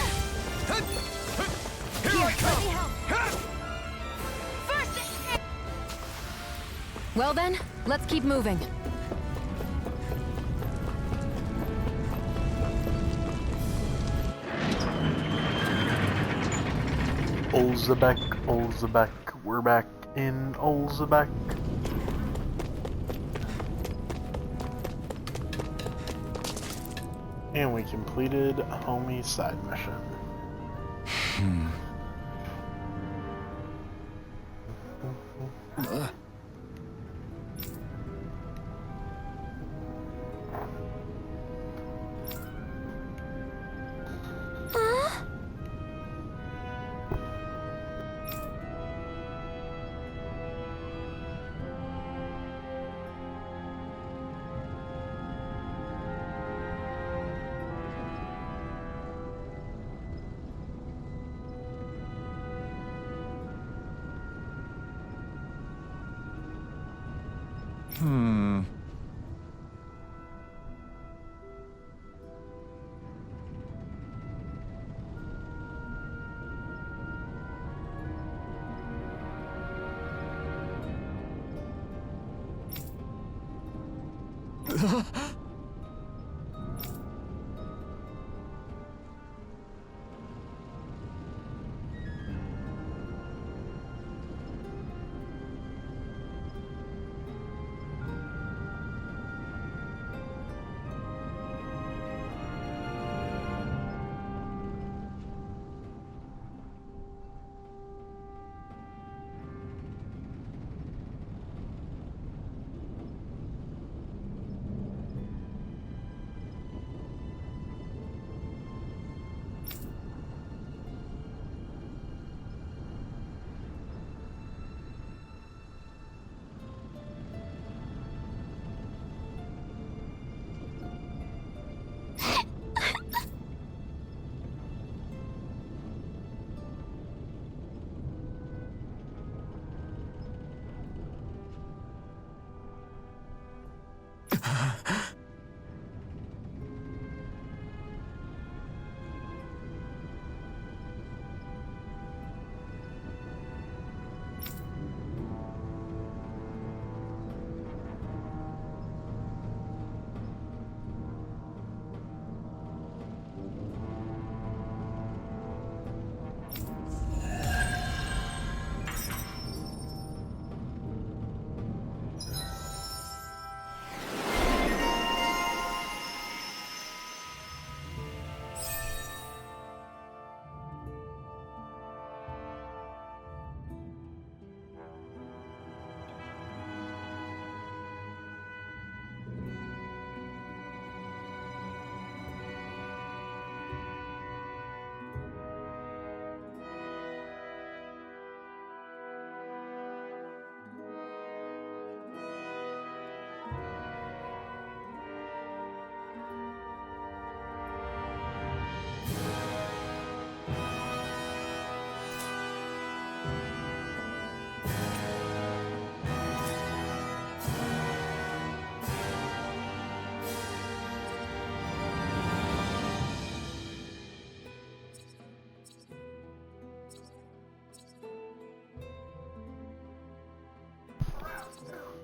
Here I Let me come! help! First aid! Well then, let's keep moving. Olzebek, we're back in Olzebek. And we completed homie side mission.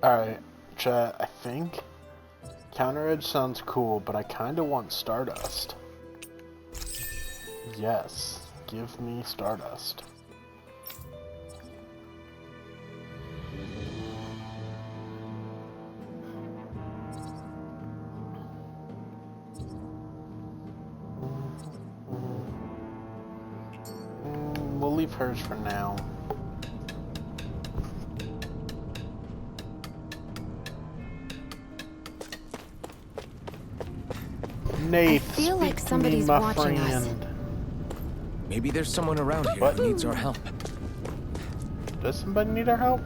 Alright, chat, I think Counter Edge sounds cool, but I kinda want Stardust. Yes, give me Stardust. We'll leave hers for now. Nate, I feel like speak to somebody's me, my watching us. friend. Maybe there's someone around here What? who needs our help. Does somebody need our help?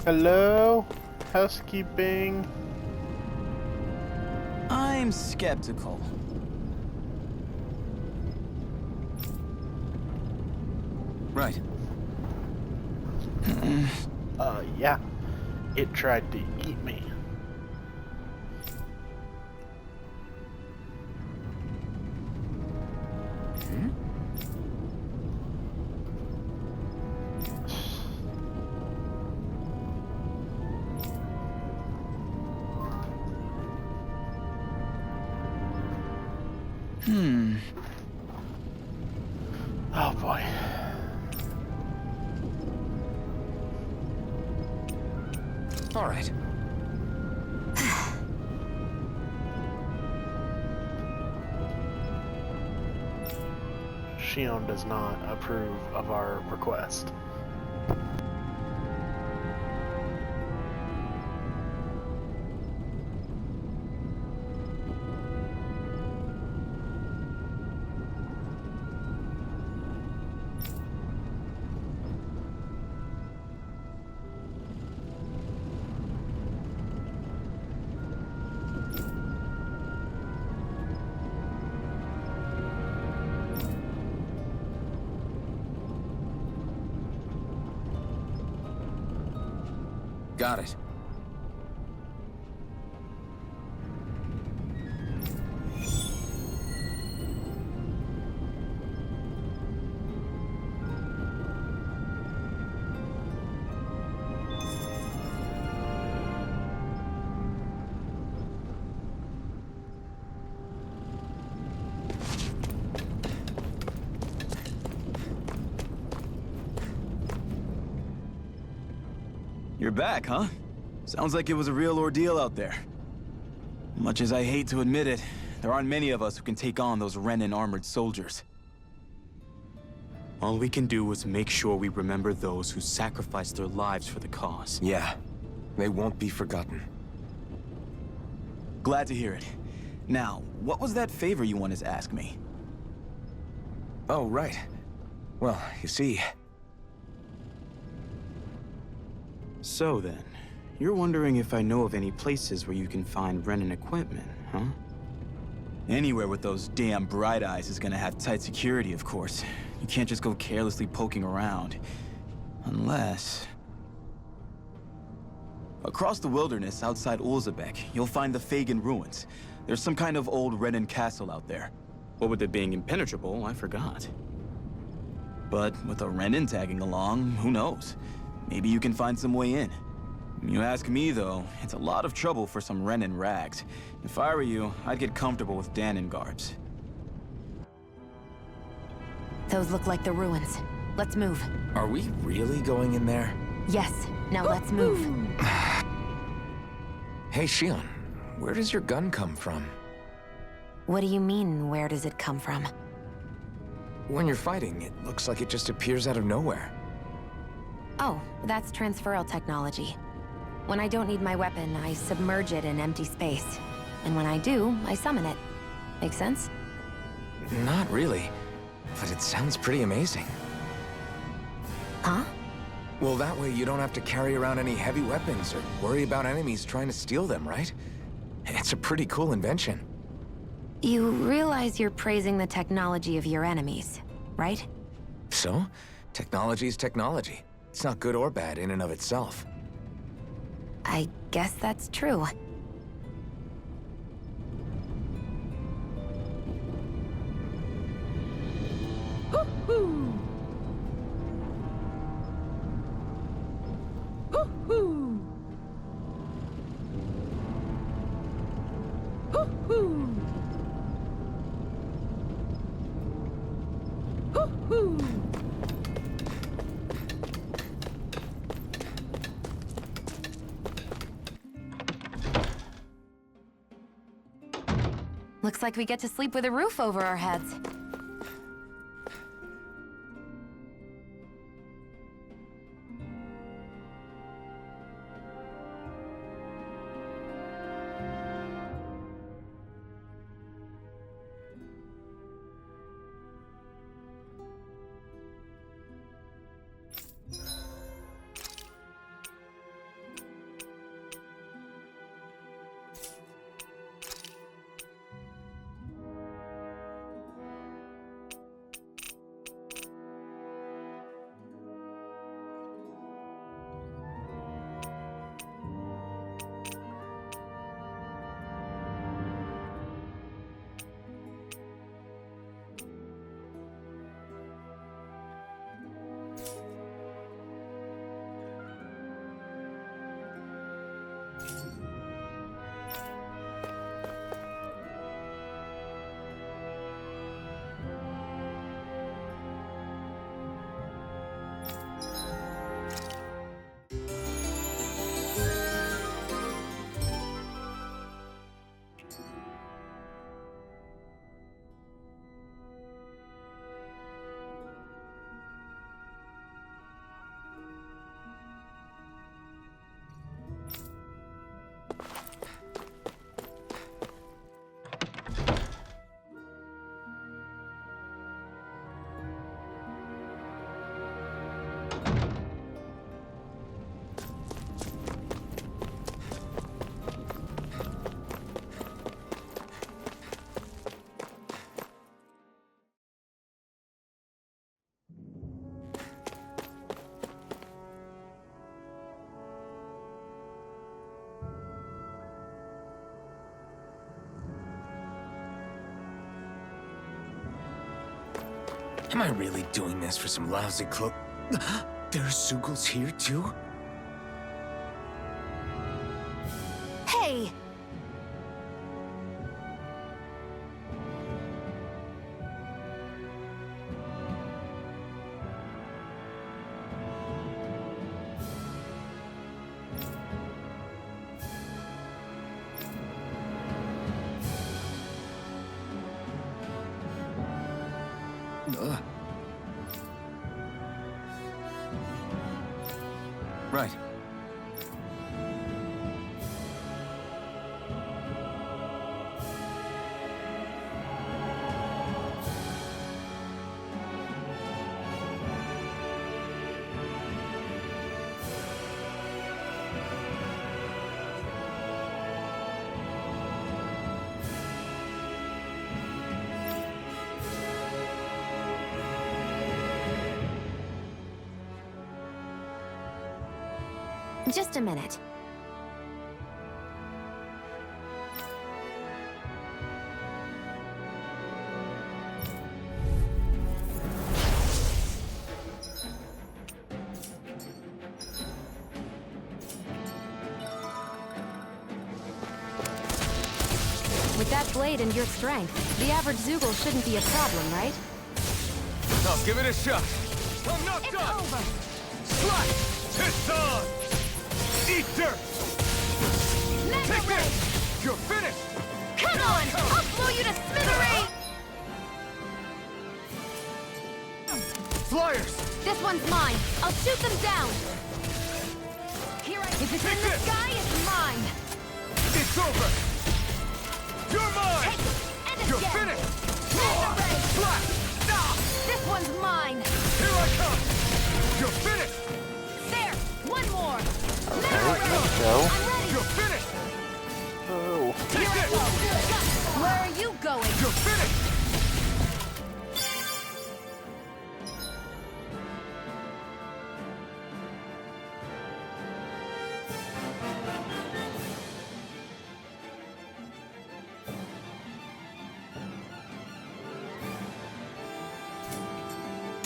Hello? Housekeeping? I'm skeptical. Right. Yeah. It tried to eat me. Oh boy. All right. Shion does not approve of our request. Got it. You're back, huh? Sounds like it was a real ordeal out there. Much as I hate to admit it, there aren't many of us who can take on those Renan armored soldiers. All we can do is make sure we remember those who sacrificed their lives for the cause. Yeah, they won't be forgotten. Glad to hear it. Now, what was that favor you wanted to ask me? Oh, right. Well, you see... So then, you're wondering if I know of any places where you can find Renan equipment, huh? Anywhere with those damn bright eyes is gonna have tight security, of course. You can't just go carelessly poking around. Unless... Across the wilderness outside Ulzebek, you'll find the Fagan ruins. There's some kind of old Renan castle out there. What with it being impenetrable, I forgot. But with a Renan tagging along, who knows? Maybe you can find some way in. You ask me, though, it's a lot of trouble for some Renan rags. If I were you, I'd get comfortable with Dahnan garbs. Those look like the ruins. Let's move. Are we really going in there? Yes. Now let's move. Hey, Shion, where does your gun come from? What do you mean, where does it come from? When you're fighting, it looks like it just appears out of nowhere. Oh, that's transferal technology. When I don't need my weapon, I submerge it in empty space. And when I do, I summon it. Make sense? Not really, but it sounds pretty amazing. Huh? Well, that way you don't have to carry around any heavy weapons or worry about enemies trying to steal them, right? It's a pretty cool invention. You realize you're praising the technology of your enemies, right? So, technology's technology. It's not good or bad in and of itself. I guess that's true. Hoo-hoo! Hoo-hoo! Looks like we get to sleep with a roof over our heads. Am I really doing this for some lousy clo- There's Zoogles here, too? Hey! Right. Just a minute. With that blade and your strength, the average Zoogle shouldn't be a problem, right? I'll give it a shot. I'm not It's done. over. Slice! It's on! Eat dirt! Mega Take Ray! this! You're finished! Come on! I'll blow you to smithereens! Flyers! This one's mine. I'll shoot them down. Here I If it's in the sky, it's mine. It's over! You're mine! And You're again. finished! Mega Ray! Flash! This one's mine. Here I come! You're finished! There! One more! Okay, Mega Ray! let's go. I'm ready! You're finished! Oh. Take Here I this! go! Where are you going? You're finished!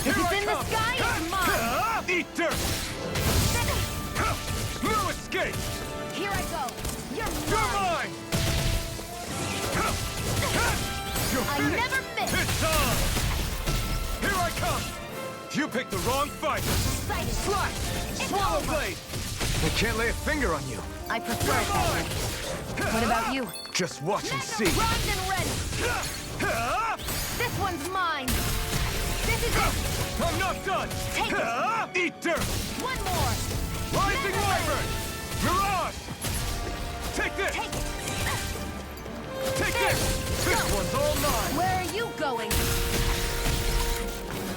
If it's in the sky, it's mine. Eat dirt! No escape! Here I go. You're You're mine. mine! I never miss! It's on! Here I come! You picked the wrong fight! Slash! Swallow blade! I can't lay a finger on you. I prefer it that way. What about you? Just watch and see. Primed and ready. This one's mine. This is it. I'm not done! Take it. Eat dirt! One more. Rising Wyvern! Mirage! Take this! Take it. Take this! This one's all mine! Where are you going?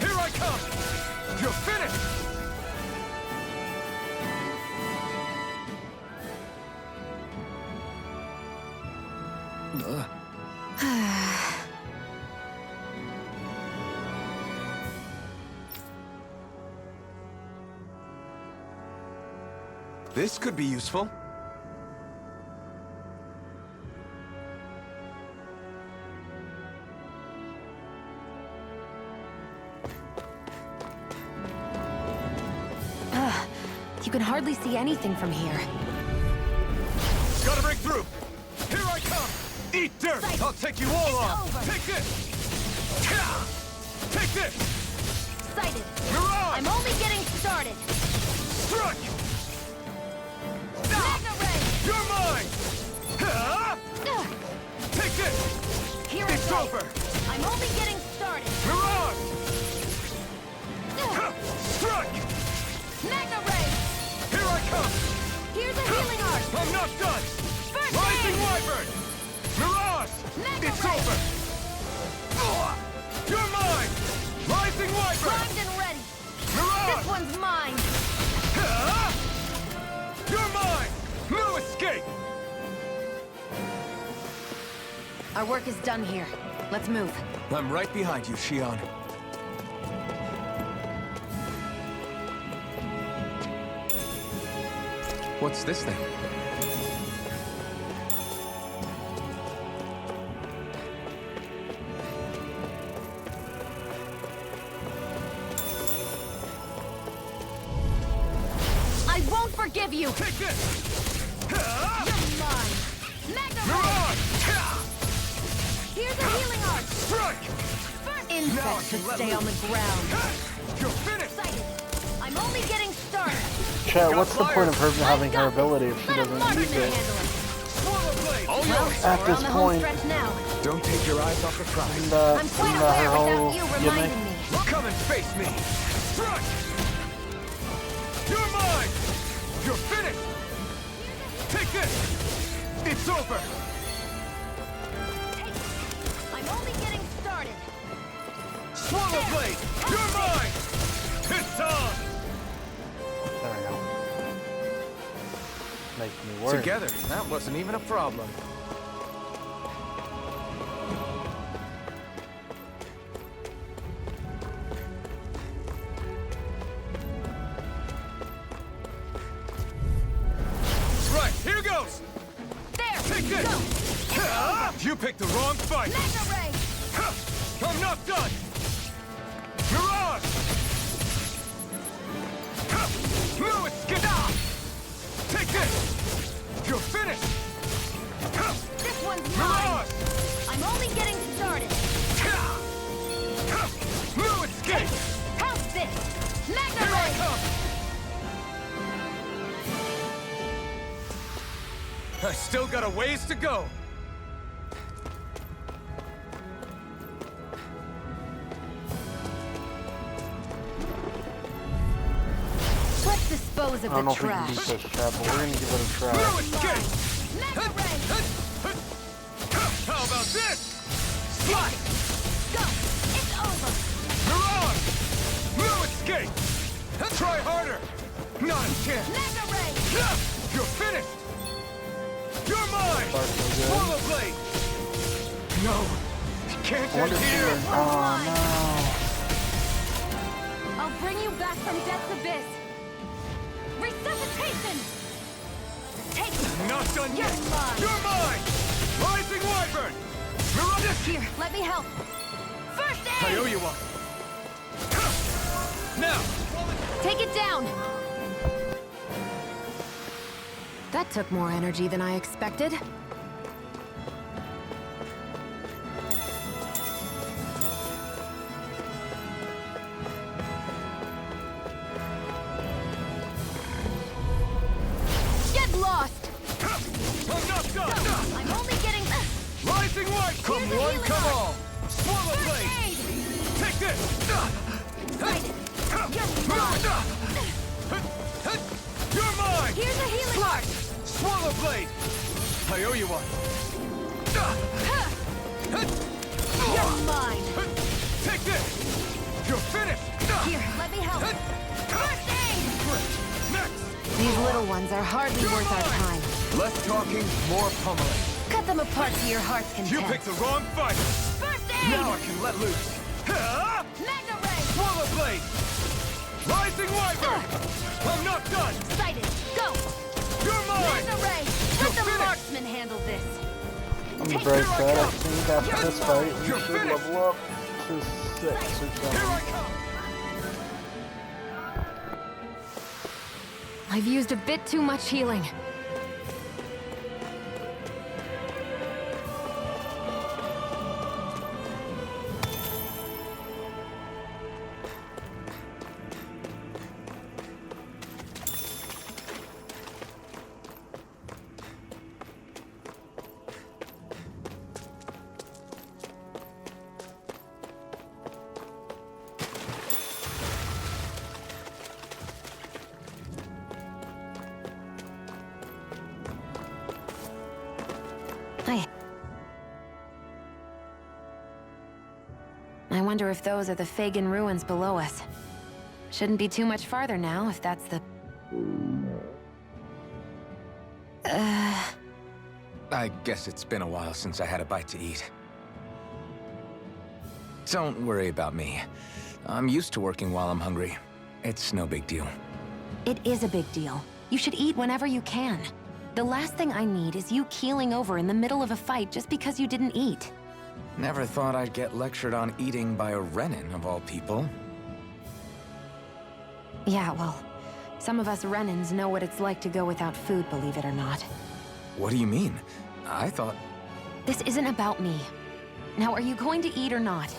Here I come! You're finished! This could be useful. You can hardly see anything from here. Gotta break through! Here I come! Eat dirt! I'll take you all on! Take this! Take this! Sighted. Mirage! I'm only getting started. Strike! Magna Ray! You're mine! Take this! Here it's I go. over! I'm only getting started. Mirage! Strike! Magna Ray! Here I come! Here's a healing art. I'm not done! First Rising aid. Wyvern! Mirage! Magna It's Ray. over! You're mine! Rising Wyvern! Primed and ready. Mirage! This one's mine. You're mine! No escape! Our work is done here. Let's move. I'm right behind you, Shion. What's this thing? I won't forgive you. Take this! You're mine. Magna Ray. Mirage! Here's a healing art. Strike! Insects should stay on the ground. You're finished! Sighted. I'm only getting started. Chat, what's the point of her having her ability if she Let a doesn't marksman use it? handle it. Swallow blade! Oh, Well, At we're this on the home point, stretch now. Don't take your eyes off the prize. And, I'm quite her aware whole without you gimmick. reminding me. Come and face me! Strike! You're mine! You're finished! Take this! It's over! Take it. I'm only getting started. Swallow blade! You're mine! It's on! There we go. Makes me worry. Together, that wasn't even a problem. Right, here goes! There. Take this! Go. You picked the wrong fight! Magna Ray. I'm not done! Mirage! No escape! Take this! You're finished! This one's mine. Mirage! I'm only getting started. No escape! How's this? Magna Here I Ray. come! I still got a ways to go! Let's dispose of I don't the know if we can beat trash. this, chat, but we're gonna give it a try. No escape! Magna Ray. How about this? Slide! Go. It's over. Mirage! No escape! Try harder! Not a chance! Magna Ray. You're finished! You're mine! Swallow blade! No! You can't I wonder end if she here! can- oh I'll bring you back from death's abyss. Resuscitation. Take it. Not done You're yet! mine. You're mine! Rising Wyvern! Mirage! Here, let me help. First I aid. owe you one! Now! Take it down. That took more energy than I expected. Come one, come all! Swallow blade! Take this! You're mine! Here's a healing art! Swallow blade! I owe you one. You're mine! Take this! You're finished! Here, let me help. First aid! Next! These little ones are hardly worth our time. Less talking, more pummeling. Cut them apart to your heart's content. You picked the wrong fight! First aid! Now I can let loose. Magna Ray! Swallow blade! Rising wyvern! I'm not done! Excited! Go! You're mine! Magna Ray! Let the marksman handle this! On the bright side, I think after this fight, we should level up to 6 or something. I've used a bit too much healing. I wonder if those are the Fagin ruins below us. Shouldn't be too much farther now, if that's the... I guess it's been a while since I had a bite to eat. Don't worry about me. I'm used to working while I'm hungry. It's no big deal. It is a big deal. You should eat whenever you can. The last thing I need is you keeling over in the middle of a fight just because you didn't eat. Never thought I'd get lectured on eating by a Renan, of all people. Yeah, well, some of us Renans know what it's like to go without food, believe it or not. What do you mean? I thought... This isn't about me. Now, are you going to eat or not?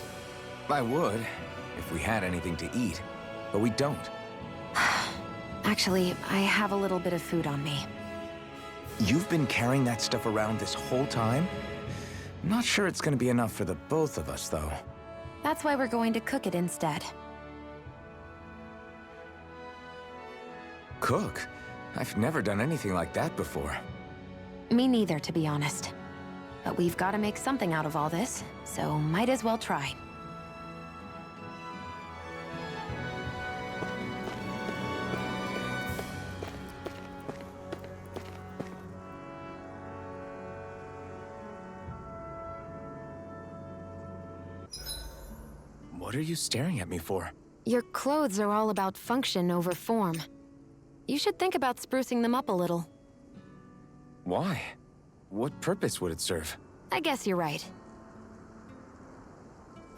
I would, if we had anything to eat. But we don't. Actually, I have a little bit of food on me. You've been carrying that stuff around this whole time? Not sure it's gonna be enough for the both of us, though. That's why we're going to cook it instead. Cook? I've never done anything like that before. Me neither, to be honest. But we've got to make something out of all this, so might as well try. What are you staring at me for? Your clothes are all about function over form. You should think about sprucing them up a little. Why? What purpose would it serve? I guess you're right.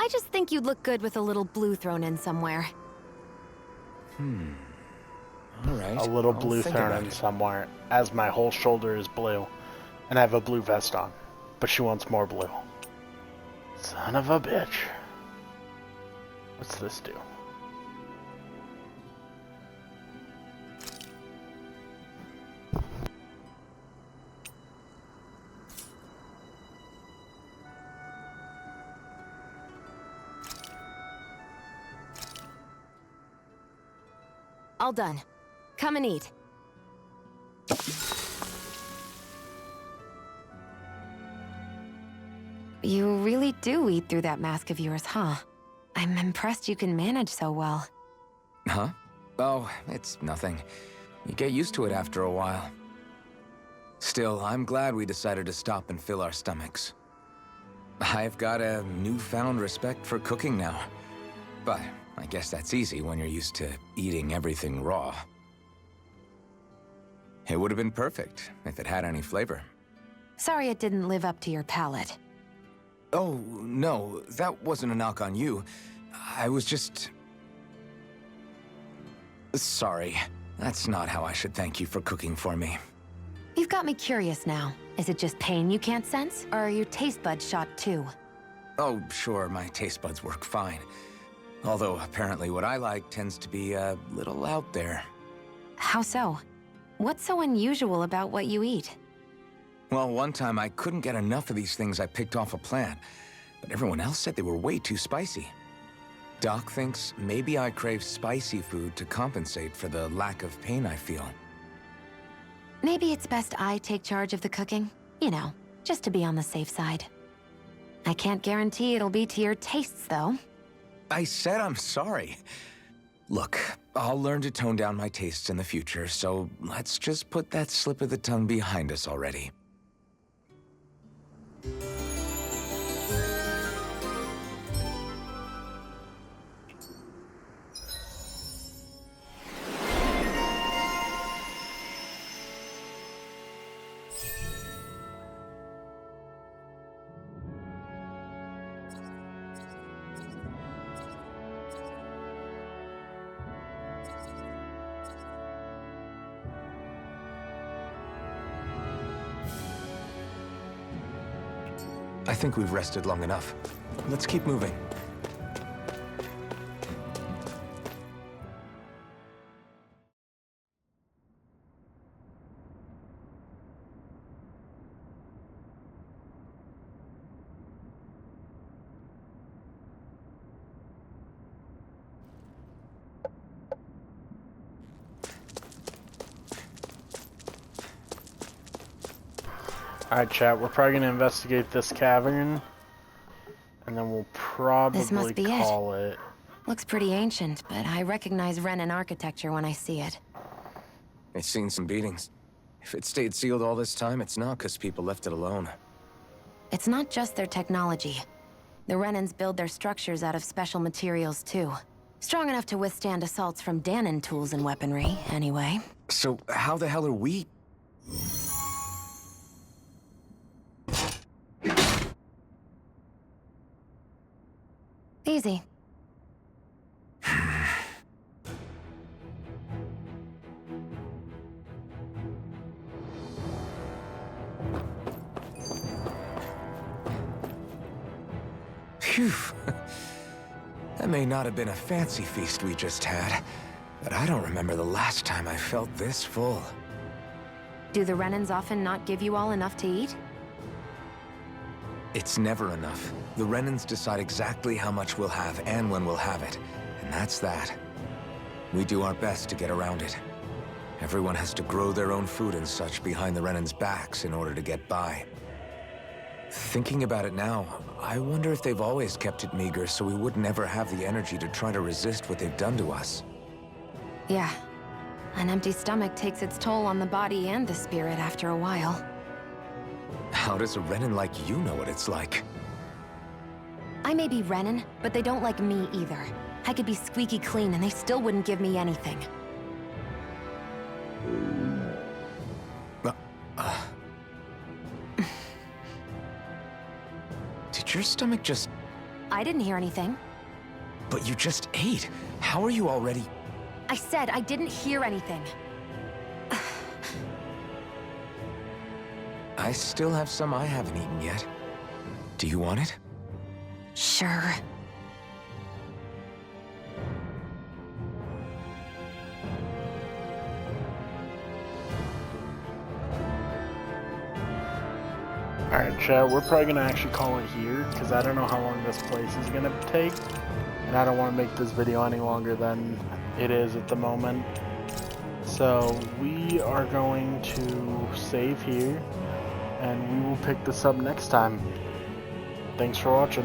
I just think you'd look good with a little blue thrown in somewhere. All right. A little I'll blue think thrown about in it. somewhere, as my whole shoulder is blue. And I have a blue vest on. But she wants more blue. Son of a bitch. What's this do? All done. Come and eat. You really do eat through that mask of yours, huh? I'm impressed you can manage so well. Huh? Oh, it's nothing. You get used to it after a while. Still, I'm glad we decided to stop and fill our stomachs. I've got a newfound respect for cooking now. But I guess that's easy when you're used to eating everything raw. It would have been perfect if it had any flavor. Sorry it didn't live up to your palate. Oh, no, that wasn't a knock on you. I was just... Sorry. That's not how I should thank you for cooking for me. You've got me curious now. Is it just pain you can't sense, or are your taste buds shot too? Oh, sure, my taste buds work fine. Although, apparently what I like tends to be a little out there. How so? What's so unusual about what you eat? Well, one time I couldn't get enough of these things I picked off a plant, but everyone else said they were way too spicy. Doc thinks maybe I crave spicy food to compensate for the lack of pain I feel. Maybe it's best I take charge of the cooking. You know, just to be on the safe side. I can't guarantee it'll be to your tastes, though. I said I'm sorry. Look, I'll learn to tone down my tastes in the future, so let's just put that slip of the tongue behind us already. I think we've rested long enough. Let's keep moving. Alright, chat, we're probably going to investigate this cavern, and then we'll probably This must be call it. Looks pretty ancient, but I recognize Renan architecture when I see it. It's seen some beatings. If it stayed sealed all this time, it's not because people left it alone. It's not just their technology. The Renans build their structures out of special materials, too. Strong enough to withstand assaults from Dahnan tools and weaponry, anyway. So how the hell are we... Easy. Phew. That may not have been a fancy feast we just had, but I don't remember the last time I felt this full. Do the Renans often not give you all enough to eat? It's never enough. The Renans decide exactly how much we'll have and when we'll have it, and that's that. We do our best to get around it. Everyone has to grow their own food and such behind the Renans' backs in order to get by. Thinking about it now, I wonder if they've always kept it meager so we would never have the energy to try to resist what they've done to us. Yeah. An empty stomach takes its toll on the body and the spirit after a while. How does a Renan like you know what it's like? I may be Renan, but they don't like me either. I could be squeaky clean and they still wouldn't give me anything. Did your stomach just... I didn't hear anything. But you just ate. How are you already... I said I didn't hear anything. I still have some I haven't eaten yet. Do you want it? Sure. Alright, chat, we're probably going to actually call it here, because I don't know how long this place is going to take. And I don't want to make this video any longer than it is at the moment. So, we are going to save here, and we will pick this up next time. Thanks for watching.